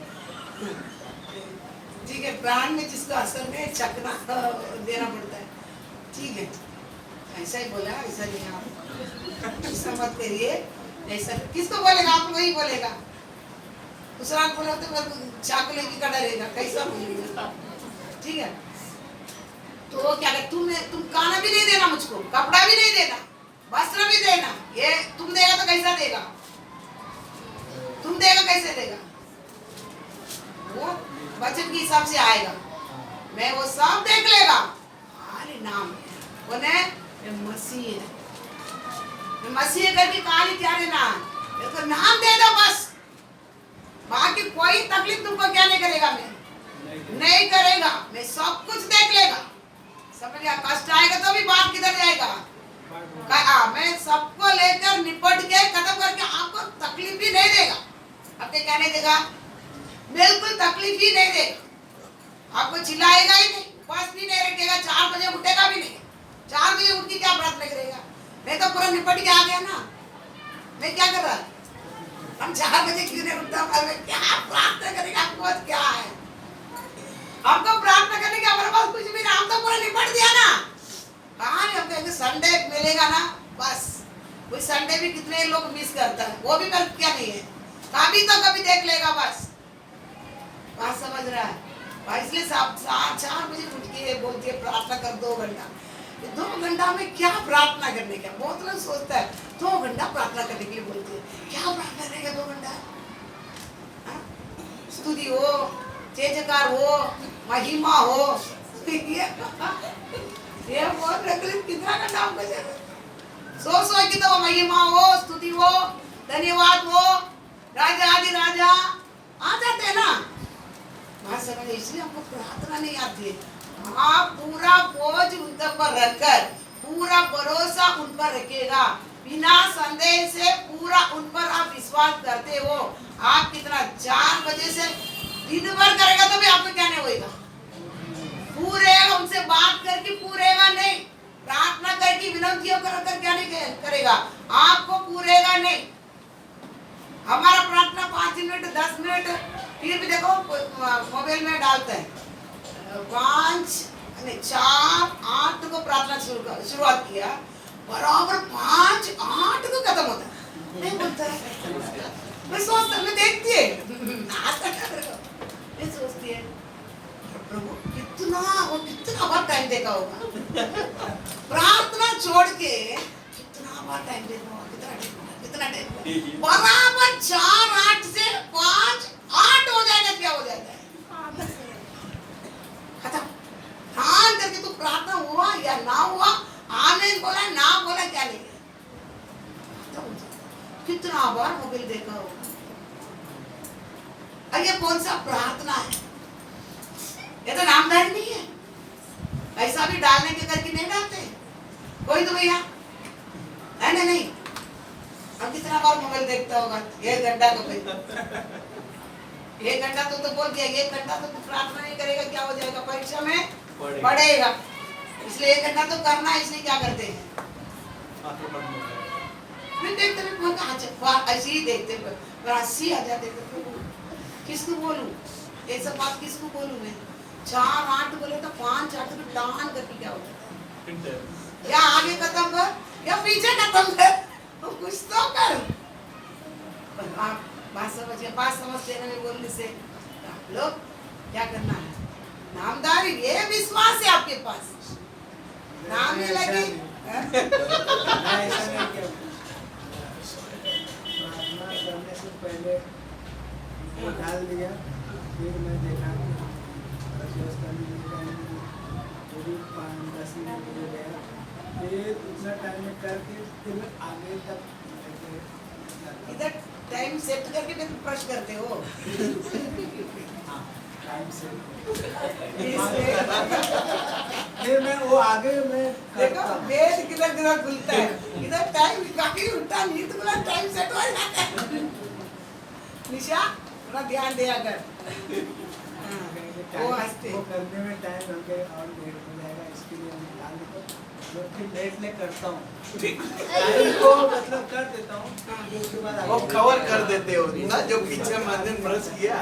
ठीक है, प्राण में जिसका असर नहीं, चखना देना पड़ता है, ठीक है। ऐसा ही बोला, ऐसा नहीं, आप ऐसा मत करिए, ऐसा किसको बोलेगा, आप वही बोलेगा, दूसरा बोला तो चाकू लेके खड़ा रहेगा, कैसा बोलेगा, ठीक है। तो क्या कर, तुम खाना भी नहीं देना मुझको, कपड़ा भी नहीं देना, वस्त्र भी देना, ये तुम देगा तो कैसा देगा, तुम देगा कैसे देगा, वो वचन के हिसाब से आएगा, मैं वो सब देख लेगा, खाली नाम वो ने मसीह है, मसीह करके खाली क्या देना, तो नाम दे दो बस, बाकी कोई तकलीफ तुमको क्या नहीं करेगा, मैं नहीं करेगा, मैं सब कुछ देख लेगा, समझ गया। कष्ट आएगा तो भी बात किधर जाएगा, मैं सबको लेकर निपट के खत्म करके आपको तकलीफ भी नहीं देगा, आपके क्या नहीं देगा, बिल्कुल तकलीफ ही नहीं देगा, आपको चिल्लाएगा ही नहीं, बस भी नहीं रखेगा, 4 बजे उठेगा भी नहीं, 4 बजे उठ के क्या प्रार्थना करेगा, मैं तो पूरा निपट के आ गया ना, मैं क्या कर रहा, हम 4 बजे क्यों नहीं उठता, क्या प्रार्थना करेगा, आपको क्या है, आपको प्रार्थना करने के हमारे पास कुछ भी नहीं, हम तो पूरा निपट दिया ना, कहाँ नहीं, हमको संडे मिलेगा ना, बस कोई संडे भी कितने लोग मिस करता है, वो भी कर क्या नहीं है, कभी तो कभी देख लेगा, बस बात समझ रहा है। इसलिए 4 बजे उठ के बोलती है प्रार्थना कर 2 घंटा, 2 घंटा में क्या प्रार्थना करने का, बहुत लोग सोचता है 2 घंटा प्रार्थना करने के लिए बोलते हैं, क्या प्रार्थना करेगा 2 घंटा, स्तुति हो, जयजयकार हो, महिमा हो, ये बहुत रखले कितना घंटा हमको चाहिए, सो की तो महिमा हो, स्तुति हो, धन्यवाद हो, राजा आदि राजा आ जाते हैं ना, बात समझ। इसलिए हमको प्रार्थना नहीं आती है, आप पूरा बोझ उन पर रखकर पूरा भरोसा उन पर रखेगा, बिना संदेह से पूरा उन पर आप विश्वास करते हो, आप कितना 4 बजे से दिन भर करेगा तो भी आपको क्या नहीं होएगा, पूरेगा, उनसे बात करके पूरेगा नहीं, प्रार्थना करके विनंतियों कर क्या नहीं करेगा, आपको पूरेगा नहीं। हमारा प्रार्थना 5 मिनट 10 मिनट, फिर भी देखो मोबाइल में डालते हैं 5 नहीं 4 8 को प्रार्थना शुरुआत किया, बराबर 5 8 को खत्म होता है, नहीं बोलता है। मैं सोचता, मैं देखती है मैं सोचती है प्रभु कितना बार टाइम देखा होगा, प्रार्थना छोड़ के कितना बार टाइम देखा होगा, कितना टाइम बराबर 4 8 से 5 8 हो जाएगा, क्या हो जाता है खत्म। ध्यान करके तू प्रार्थना हुआ या ना हुआ, आमीन बोला ना बोला क्या नहीं, कितना बार मोबाइल देखा होगा। ये कौन सा प्रार्थना है, ये तो नामधारी नहीं है, ऐसा भी डालने के करके नहीं डालते कोई तो भैया है ना, नहीं। अब कितना बार मोबाइल देखता होगा, 1 घंटा को 1 घंटा तो बोल दिया, 1 घंटा तो प्रार्थना नहीं करेगा, क्या हो जाएगा, परीक्षा में पढ़ेगा। इसलिए 1 घंटा तो करना है, इसलिए क्या करते हैं मैं देखते ऐसे ही देखते हंसी आ जाते, किसको बोलूं ये सब बात, किसको बोलूं मैं। 4 8 बोले तो 5 8 को डान करके क्या होता है, या आगे खत्म कर या पीछे खत्म कर, तो कुछ तो कर। आप बात समझिए, बात समझते हैं बोलने से आप लोग क्या करना है, नामदारी, ये विश्वास है आपके पास, नाम नहीं लगे करने से पहले वो डाल दिया, फिर मैं देखा पूरी 5-10 मिनट हो गया, फिर उतना टाइम में करके फिर मैं आगे तक इधर टाइम सेट करके फिर प्रश्न करते हो टाइम से फिर मैं वो आगे मैं देखो वेद किधर खुलता है, इधर टाइम काफी उल्टा नहीं तो बोला टाइम सेट हो जाता है। निशा थोड़ा ध्यान दिया कर, वो हंसते वो करने में टाइम लगे और लेट हो जाएगा, इसके लिए मैं डाल देता हूँ, मैं फिर लेट ले करता हूँ, टाइम को मतलब कर देता हूँ, उसके बाद वो कवर कर देते हो ना, जो पीछे मंदिर ब्रश किया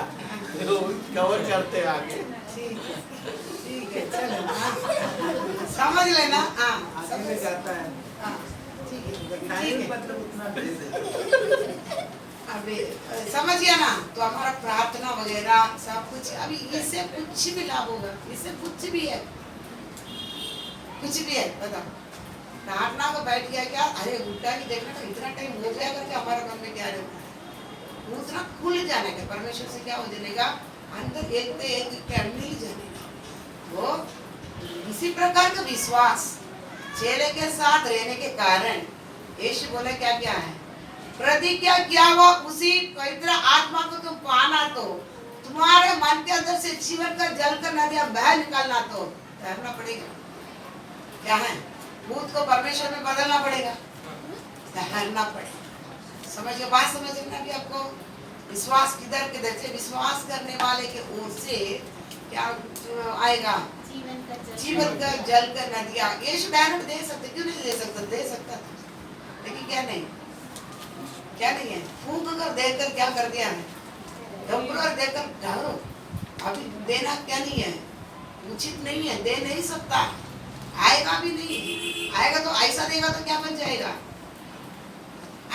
तो कवर करते हैं आगे। ठीक है चलो समझ लेना, हाँ आगे में जाता है, ठीक है टाइम ठीक है। मतलब उतना दे देता है। अभी समझ गया ना, तो हमारा प्रार्थना वगैरह सब कुछ, अभी इससे कुछ भी लाभ होगा, इससे कुछ भी है, कुछ भी है बताओ। प्रार्थना को बैठ गया क्या, अरे उल्टा ही देखना था, इतना टाइम हो गया करके हमारे मन में क्या रहता है, उतना खुल जाने का, परमेश्वर से क्या हो जाने का, अंदर एक तो एक मिल जाने का। वो इसी प्रकार का विश्वास चेले के साथ रहने के कारण यीशु बोले क्या क्या है, प्रतिज्ञा किया हुआ उसी पवित्र आत्मा को तुम पाना, तो तुम्हारे मन के अंदर से जीवन का जल का नदियां बह निकलना, तो तैरना पड़ेगा। क्या है, भूत को परमेश्वर में बदलना पड़ेगा, तैरना पड़ेगा। समझ के बात समझना भी आपको, विश्वास किधर से, विश्वास करने वाले के ओर से क्या आएगा, जीवन का जल का नदियां। यीशु डायरेक्ट दे सकते, क्यों नहीं दे सकता, दे सकता था, लेकिन क्या नहीं है, फूंक कर देकर क्या कर दिया है, डंपर देकर डालो। अभी देना क्या नहीं है, उचित नहीं है, दे नहीं सकता, आएगा भी नहीं, आएगा तो ऐसा देगा तो क्या बन जाएगा,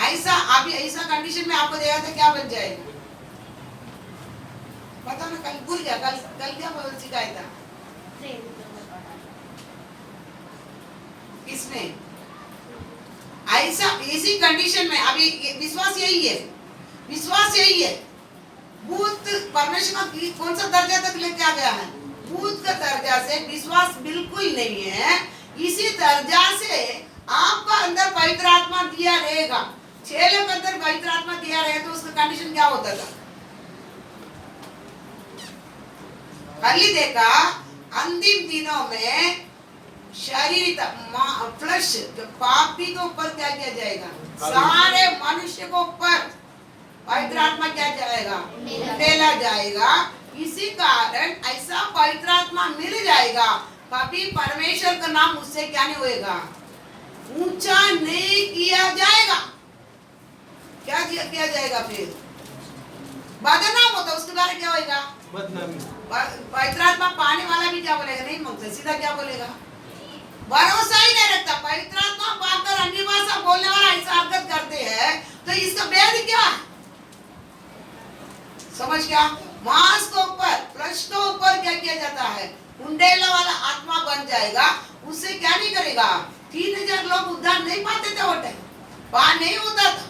ऐसा अभी ऐसा कंडीशन में आपको देगा तो क्या बन जाएगा, पता ना, कल भूल गया, कल क्या सिखाया था इसमें, ऐसा इसी कंडीशन में अभी विश्वास यही है, विश्वास यही है। भूत परमेश्वर का कौन सा दर्जा तक लेके आ गया है, भूत का दर्जा से विश्वास बिल्कुल नहीं है, इसी दर्जा से आपका अंदर पवित्र आत्मा दिया रहेगा, चेले के अंदर पवित्र आत्मा दिया रहेगा, तो उसका कंडीशन क्या होता था, कल ही देखा, अंतिम दिनों में शरीर फ्लश पापी के ऊपर क्या किया जाएगा, सारे मनुष्य को ऊपर पवित्र आत्मा क्या जाएगा, मेला जाएगा। इसी कारण ऐसा पवित्र आत्मा मिल जाएगा, कभी परमेश्वर का नाम उससे क्या नहीं होएगा, ऊंचा नहीं किया जाएगा। क्या किया जाएगा? फिर बदनाम होता, उसके बारे क्या होएगा? बदनामी। पवित्र आत्मा पाने वाला भी क्या बोलेगा? नहीं मांगता, सीधा क्या बोलेगा? भरोसा ही नहीं रखता। पवित्र आत्मा पाकर अन्य भाषा बोलने वाला ऐसा हरकत करते हैं, तो इसका भेद क्या है? समझ गया? मांस के ऊपर, फ्लश के ऊपर क्या किया जाता है? उंडेला वाला आत्मा बन जाएगा। उससे क्या नहीं करेगा? 3000 लोग उद्धार नहीं पाते थे वो टाइम, वहां नहीं होता था।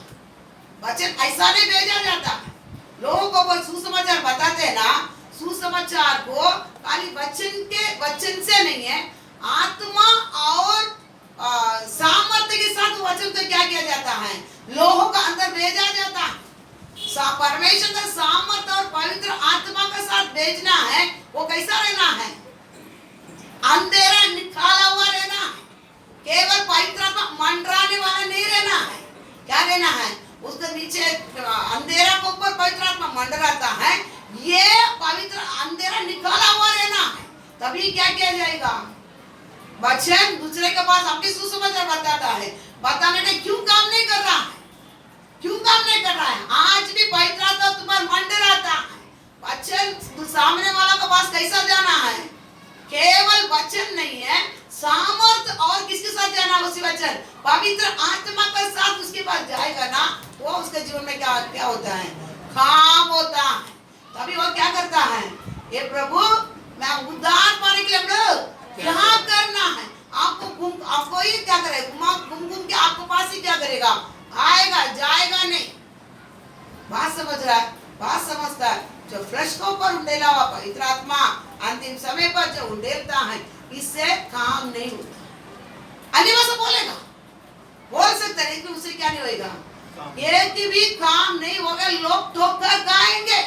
वचन ऐसा नहीं भेजा जाता। लोगों को वो सुसमाचार बताते हैं ना, सुसमाचार को खाली वचन से नहीं है, आत्मा और सामर्थ्य के साथ वचन को क्या किया जाता है? लोगों का अंदर भेजा जाता है। परमेश्वर का सामर्थ्य और पवित्र आत्मा के साथ भेजना है। वो कैसा रहना है? अंधेरा निकाला हुआ रहना है। केवल पवित्र आत्मा मंडराने वाला नहीं रहना है। क्या रहना है? उसके नीचे अंधेरा के ऊपर पवित्र आत्मा मंडराता है, ये पवित्र अंधेरा निकाला हुआ रहना है। तभी क्या किया जाएगा? वचन दूसरे के पास अपनी सुसमाचार बताता है। बताने में क्यों काम नहीं कर रहा है? क्यों काम नहीं कर रहा है? आज भी पवित्र आत्मा तुम्हारा मंडराता है। वचन सामने वाला के पास कैसा जाना है? केवल वचन नहीं है, सामर्थ और किसके साथ जाना? उसी वचन पवित्र आत्मा के साथ उसके पास जाएगा ना, वो उसके जीवन में क्या क्या होता है? काम होता है। तभी वो क्या करता है? ये प्रभु मैं उद्धार पाने के लिए क्या करना है? आपको ही क्या करेगा? घूम के आपके पास ही क्या करेगा? आएगा, जाएगा नहीं। बात समझ रहा है? बात समझता है? जो फ्लश को ऊपर उंडेला हुआ पवित्र आत्मा अंतिम समय पर जो उंडेलता है, इससे काम नहीं होता। अन्य भाषा बोलेगा, बोल सकता है, लेकिन उसे क्या नहीं होगा? एक भी काम नहीं होगा। लोग ठोकर गाएंगे,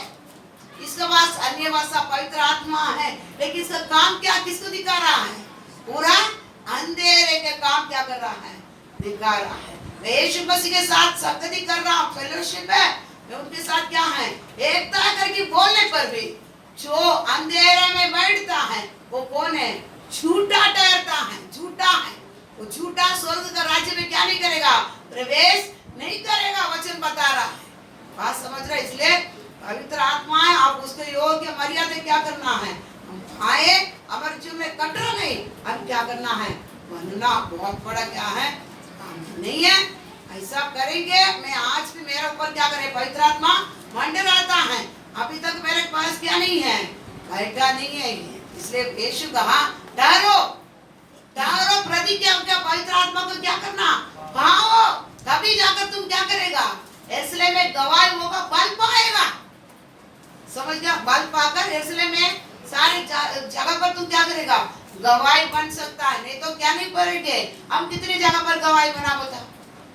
इसके पास अन्य भाषा पवित्र आत्मा है, लेकिन इसका काम क्या किसको दिखा रहा है? पूरा अंधेरे के काम क्या कर रहा है? दिखा रहा है। मैं यीशु मसीह के साथ संगति कर रहा हूँ, फेलोशिप है, मैं उनके साथ क्या है? एकता करके बोलने पर भी जो अंधेरे में बैठता है वो कौन है? झूठा ठहरता है, झूठा है। वो झूठा स्वर्ग का राज्य में क्या नहीं करेगा? प्रवेश नहीं करेगा। वचन बता रहा है। बात समझ रहे? इसलिए पवित्र आत्मा है, आप उसके योग्य मर्यादा क्या करना है? हम आए हमारे जीवन में कटरा नहीं, हम क्या करना है? बनना बहुत बड़ा क्या है? काम नहीं है। ऐसा करेंगे। मैं आज भी मेरे ऊपर क्या करे? पवित्र आत्मा मंडराता है। अभी तक मेरे पास क्या नहीं है? बैठा नहीं है। इसलिए यीशु कहा ठहरो, ठहरो, प्रतिज्ञा क्या? पवित्र आत्मा को क्या करना? पाओ, तभी जाकर तुम क्या करेगा? इसलिए में गवाही होगा, बल पाएगा। समझ गया? बल पाकर इसलिए में सारे जगह पर तुम क्या करेगा? गवाही बन सकता है। नहीं तो क्या नहीं करेंगे? हम कितनी जगह पर गवाही बना बोलता?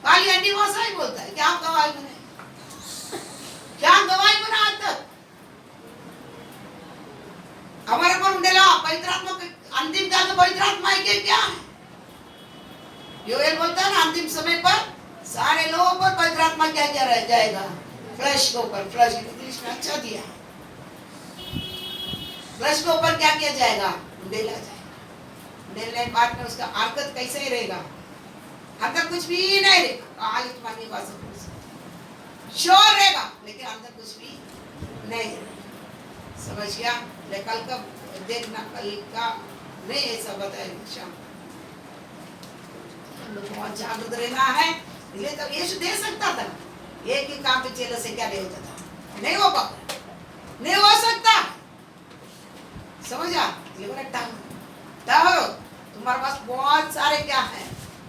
खाली अन्य भाषा ही बोलता है। क्या गवाही बने? क्या गवाही बना आज तक? हमारे पर उंडेला पवित्र आत्मा अंतिम काल में पवित्र आत्मा है क्या है? योएल बोलता है ना, अंतिम समय पर सारे लोगों पर पवित्र आत्मा क्या क्या रह जाएगा? फ्लश के ऊपर, फ्लश इंग्लिश में अच्छा दिया है। फ्लश के ऊपर क्या किया जाएगा? उंडेला जाएगा। उंडेलने के बाद में उसका हरकत कैसे ही रहेगा? अंदर कुछ भी नहीं रहेगा। आज मानी बात श्योर रहेगा, लेकिन अंदर कुछ भी नहीं रहेगा। समझ गया? कल का देखना, कल का नहीं ऐसा बताएगा शाम। हम लोग बहुत जागरूक रहना है। इसलिए तब यीशु दे सकता था। एक ही काम पे चेले से क्या नहीं होता था? नहीं हो पाता, नहीं हो सकता। समझा? ठहरो, तुम्हारे पास बहुत सारे क्या है?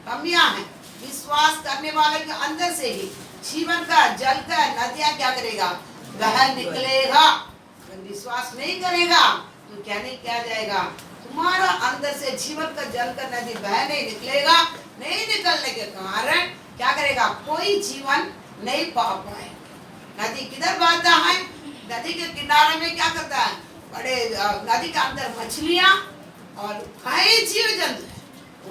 कमियां हैं। विश्वास करने वाले के अंदर से ही जीवन का जल का नदियां क्या करेगा? बह निकलेगा। अगर विश्वास नहीं करेगा तो क्या नहीं किया जाएगा? तुम्हारा अंदर से जीवन का जल का नदी बह नहीं निकलेगा। नहीं निकलने के कारण क्या करेगा? कोई जीवन नहीं पा पाएगा। नदी किधर बहता है? नदी के किनारे में क्या करता है? बड़े नदी के अंदर मछलियां और कई जीव जंतु है।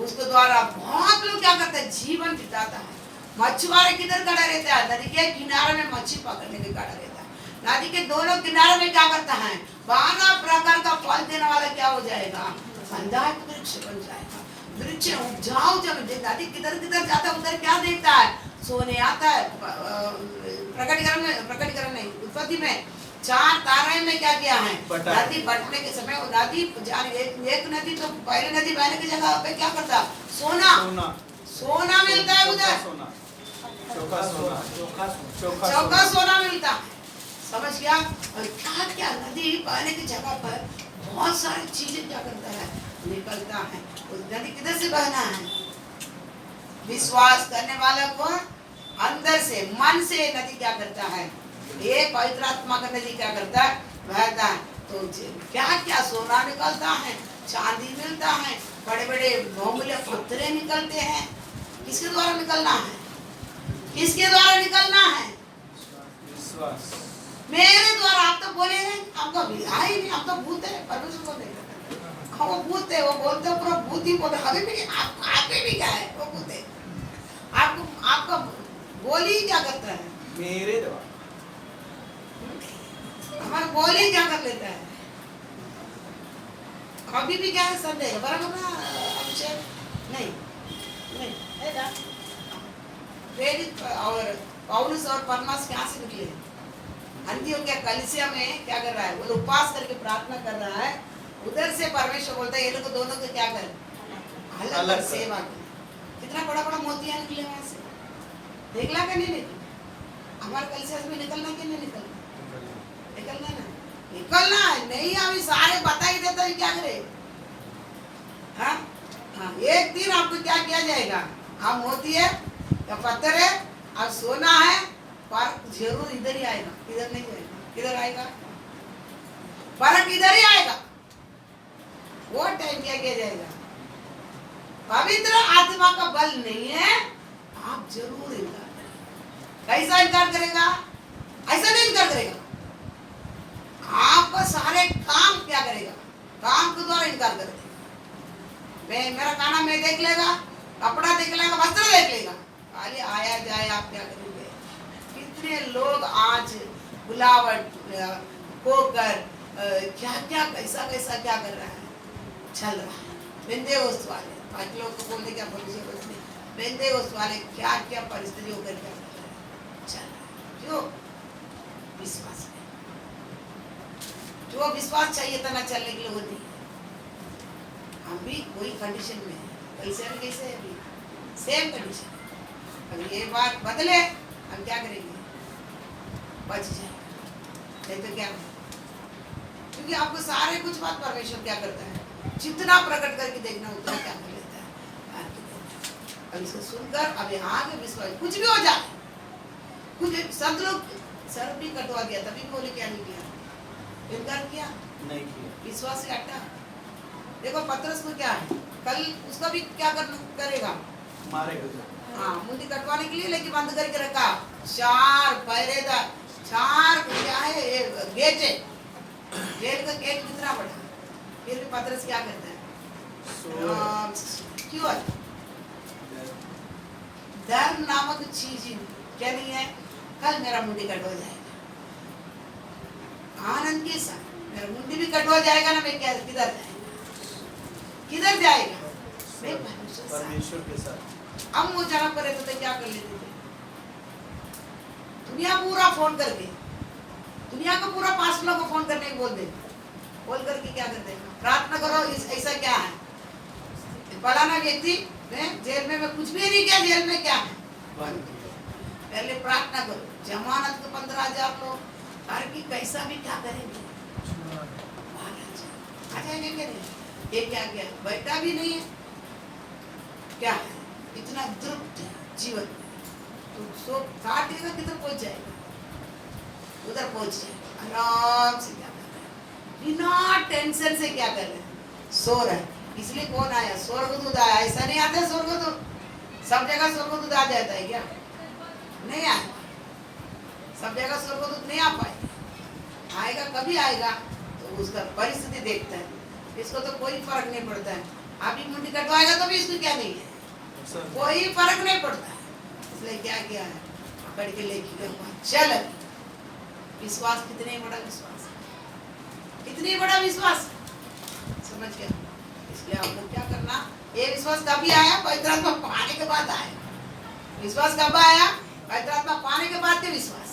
उसके द्वारा बहुत लोग क्या करते हैं? जीवन बिताता है। मछुआरे किधर खड़ा रहता है? नदी के किनारे में मछली पकड़ने के खड़ा रहता है। नदी के दोनों किनारे में क्या करता है? 12 प्रकार का फल देने वाला क्या हो जाएगा? फलदार वृक्ष बन जाएगा। वृक्ष उपजाऊ जमीन। नदी किधर किधर जाता है उधर क्या देखता है? सोने आता है। प्रकटीकरण नहीं, उत्पत्ति में 4 ताराएं में क्या किया है? नदी बटने के समय नदी एक नदी तो पहले नदी बहने की जगह पे क्या करता? सोना मिलता है उधर। चौका सोना मिलता है। समझ गया? और क्या क्या नदी बहने की जगह पर बहुत सारी चीजें क्या करता है? निकलता है। उस नदी किधर से बहना है? विश्वास करने वाला को अंदर से, मन से नदी क्या करता है? ये पवित्र आत्मा का नदी क्या करता है? बहता है। तो क्या क्या सोना निकलता है, चांदी मिलता है, बड़े बड़े बहुमूल्य पत्थरे निकलते हैं। किसके द्वारा निकलना है? किसके द्वारा निकलना है? विश्वास। मेरे द्वारा। आप तो बोले हैं आपका ही नहीं, आप तो भूत है। परमेश्वर को नहीं करता, वो भूत है। वो बोलते पूरा भूत ही बोलते। हमें भी आप भी क्या है? वो भूत है। आपको आपका बोली क्या करता है? मेरे द्वारा। हमारा बोली क्या कर लेता है? अभी भी क्या है? संदेह बराबर ना? अभिषेक नहीं नहीं है ना? प्रेरित और पौलुस और परमास कहाँ से निकले? अंतियोक्या कलीसिया में क्या कर रहा है? वो उपवास करके प्रार्थना कर रहा है। उधर से परमेश्वर बोलता है ये लोग दोनों को क्या कर? अलग कर सेवा की। कितना बड़ा बड़ा मोतियां निकले वहां से। देखला का नहीं निकला? हमारे कलीसिया में निकलना कि नहीं निकलना? निकलना ना, निकलना है। नहीं अभी सारे बता ही देता है क्या करे? हाँ हाँ, एक दिन आपको क्या किया जाएगा? आप मोती है या पत्थर है, आप सोना है, फर्क जरूर इधर ही आएगा, इधर नहीं आएगा। किधर आएगा? फर्क इधर ही आएगा। वो टाइम क्या किया जाएगा? पवित्र आत्मा का बल नहीं है, आप जरूर इनकार करेगा। कैसा इनकार करेगा? ऐसा नहीं इनकार करेगा। आपका सारे काम क्या करेगा? काम के द्वारा इनकार कर देगा। मेरा खाना मैं देख लेगा, कपड़ा देख लेगा, वस्त्र देख लेगा, खाली आया जाए आप क्या करेंगे? कितने लोग आज बुलावट होकर क्या क्या कैसा कैसा क्या कर रहा है? चल रहा है। बेंदेवस्त वाले, बाकी लोग को बोलने क्या भरोसे नहीं। बेंदेवस्त वाले क्या क्या परिस्थिति होकर क्या कर रहे हैं? चल रहा है। क्यों? विश्वास है। जो विश्वास चाहिए था ना चलने के लिए वो नहीं। हम भी कोई कंडीशन में है। कैसे भी कैसे है? अभी सेम कंडीशन। अब ये बात बदले, हम क्या करेंगे? बच जाएगा। नहीं तो क्या? क्योंकि आपको सारे कुछ बात परमेश्वर क्या करता है? जितना प्रकट करके देखना उतना क्या कर लेता है? अब इसको सुनकर अब आगे विश्वास कुछ भी हो जाए। कुछ सब लोग सर भी कटवा दिया तभी बोले क्या नहीं किया? इनकार किया नहीं किया। विश्वास से हटा। देखो पतरस को क्या है? कल उसका भी क्या करेगा? मारेगा। हाँ, मुंडी कटवाने के लिए लेके बंद करके रखा। 4 पहरेदार, 4 क्या है ये गेट है। जेल का गेट कितना बड़ा? फिर भी पतरस क्या करता है? क्यों? धर्म नामक चीज क्या नहीं है? कल मेरा मुंडी कट हो जाएगा। आनंद के साथ मेरा मुंडी भी कट हो जाएगा ना। मैं क्या किधर जाएगा? किधर जाएगा? परमेश्वर के साथ। हम वो जगह पर रहते थे क्या कर लेते थे? दुनिया पूरा फोन करके, दुनिया को पूरा 5 लोगों को फोन करने को बोल दे। बोल करके क्या करते हैं? प्रार्थना करो। ऐसा क्या है? फलाना व्यक्ति जेल में मैं कुछ भी नहीं किया, जेल में क्या है? पहले प्रार्थना करो। जमानत को 15,000 लोग हर की कैसा भी क्या करेंगे? आ जाएंगे क्या नहीं? ये क्या किया? बैठा भी नहीं है। क्या है? इतना तृप्त जीवन तो सो काटेगा किधर पहुंच जाएगा? उधर पहुंच जाएगा। आराम से क्या कर रहे हैं? बिना टेंशन से क्या कर रहे हैं? सो रहे हैं। इसलिए कौन आया? स्वर्गदूत आया। ऐसा नहीं आता स्वर्गदूत सब जगह। स्वर्गदूत आ जाता है क्या? नहीं आया। सब जगह स्वर्गदूत नहीं आ पाए। आएगा कभी आएगा तो उसका परिस्थिति देखता है। इसको तो कोई फर्क नहीं पड़ता है। अभी मुंडी कटवाएगा तो भी इसको क्या नहीं है? कोई फर्क नहीं पड़ता है। इसलिए क्या किया है? पकड़ के लेके गया। चल विश्वास कितने बड़ा विश्वास, कितनी बड़ा विश्वास। समझ गया? इसलिए आपको क्या करना, ये विश्वास कभी आया? पवित्र आत्मा पाने के बाद आया। विश्वास कब आया? पवित्र आत्मा पाने के बाद के विश्वास।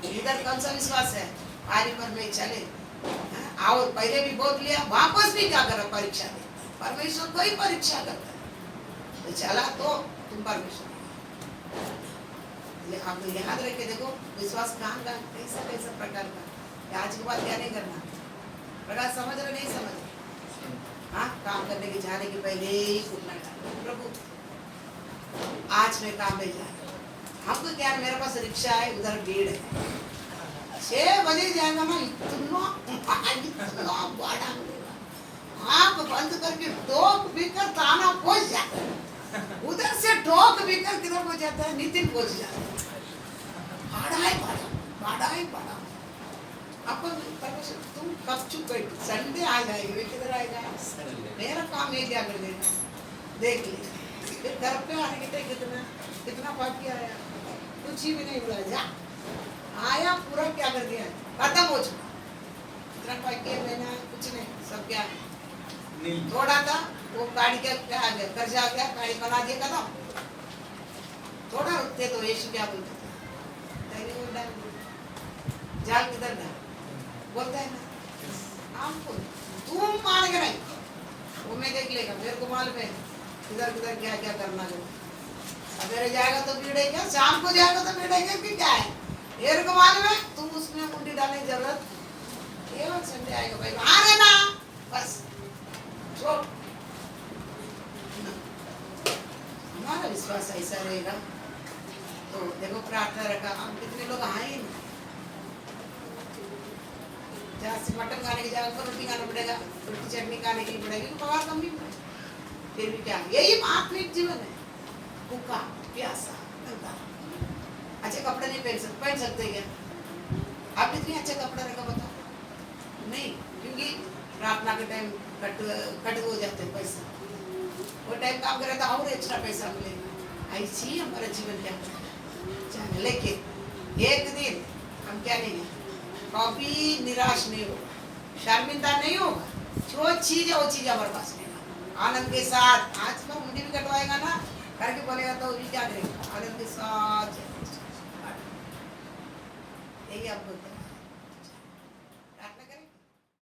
इधर कौन सा विश्वास है? पानी पर में चले, और पहले भी बोल लिया, वापस भी क्या करो? परीक्षा दे। परमेश्वर कोई परीक्षा करता है तो चला तो तुम परमेश्वर। आप याद रख के देखो, विश्वास कहाँ का, कैसा कैसा प्रकार का। आज के बाद क्या नहीं करना, प्रकार समझ रहे नहीं समझ रहे? हाँ, काम करने के जाने के पहले ही उठना था, प्रभु आज मैं काम में जा रहा हूँ। हमको क्या, मेरे पास रिक्शा है, उधर भीड़ है, 6 बजे जाएगा ना, इतना बड़ा आँख बंद करके टोक बिकर ताना पहुंच जाता है। उधर से टोक बिकर किधर पहुंच जाता है? नितिन पहुंच जाता है। बड़ा ही बड़ा। अपन तुम कब चुप बैठ, संडे आ जाएगी, वे किधर आएगा? मेरा काम ये क्या कर देना, देख ले। फिर घर पे आने के कितना बाकी आया, कुछ ही भी नहीं बोला, जा आया पूरा क्या कर दिया, खत्म हो चुका। इतना बाकी है मैंने, कुछ नहीं, सब क्या थोड़ा था, वो गाड़ी का क्या आ गया, कर्जा आ गया, गाड़ी बना दिया, खत्म। थोड़ा रुकते तो यीशु क्या बोलते थे, जाल किधर था बोलता है ना, आपको तुम मान के नहीं, वो मैं देख लेगा, मेरे को मालूम है किधर किधर क्या क्या करना है। सवेरे जाएगा तो भिड़ेगा, शाम को जाएगा तो भिड़ेगा, कि क्या है मेरे को मालूम है। तुम उसमें मुंडी डालने की जरूरत, केवल संडे आएगा भाई, आ रहे ना, बस छोड़। हमारा विश्वास ऐसा रहेगा तो देखो, प्रार्थना रखा, हम कितने लोग आए ही नहीं। जहाँ से मटन खाने की जगह पर रोटी खाना पड़ेगा, रोटी चटनी खाने की पड़ेगी, पगार कम भी पड़ेगा। फिर भी क्या, यही आत्मिक जीवन है, भूखा प्यासा गंदा। अच्छे कपड़े नहीं पहन सकते क्या? आप कितने अच्छे कपड़े रखा बताओ? नहीं, क्योंकि प्रार्थना के टाइम कट हो जाते हैं पैसा, वो टाइम काम करे तो और एक्स्ट्रा पैसा मिलेगा। ऐसी हमारा जीवन क्या है, लेकिन एक दिन हम क्या नहीं, कभी निराश नहीं होगा, शर्मिंदा नहीं होगा। जो चीज है वो चीज हमारे पास रहेगा, आनंद के साथ। आज पर मुझे भी कटवाएगा ना, करके बोलेगा तो भी क्या करेगा, आनंद के साथ। यही आप बोलते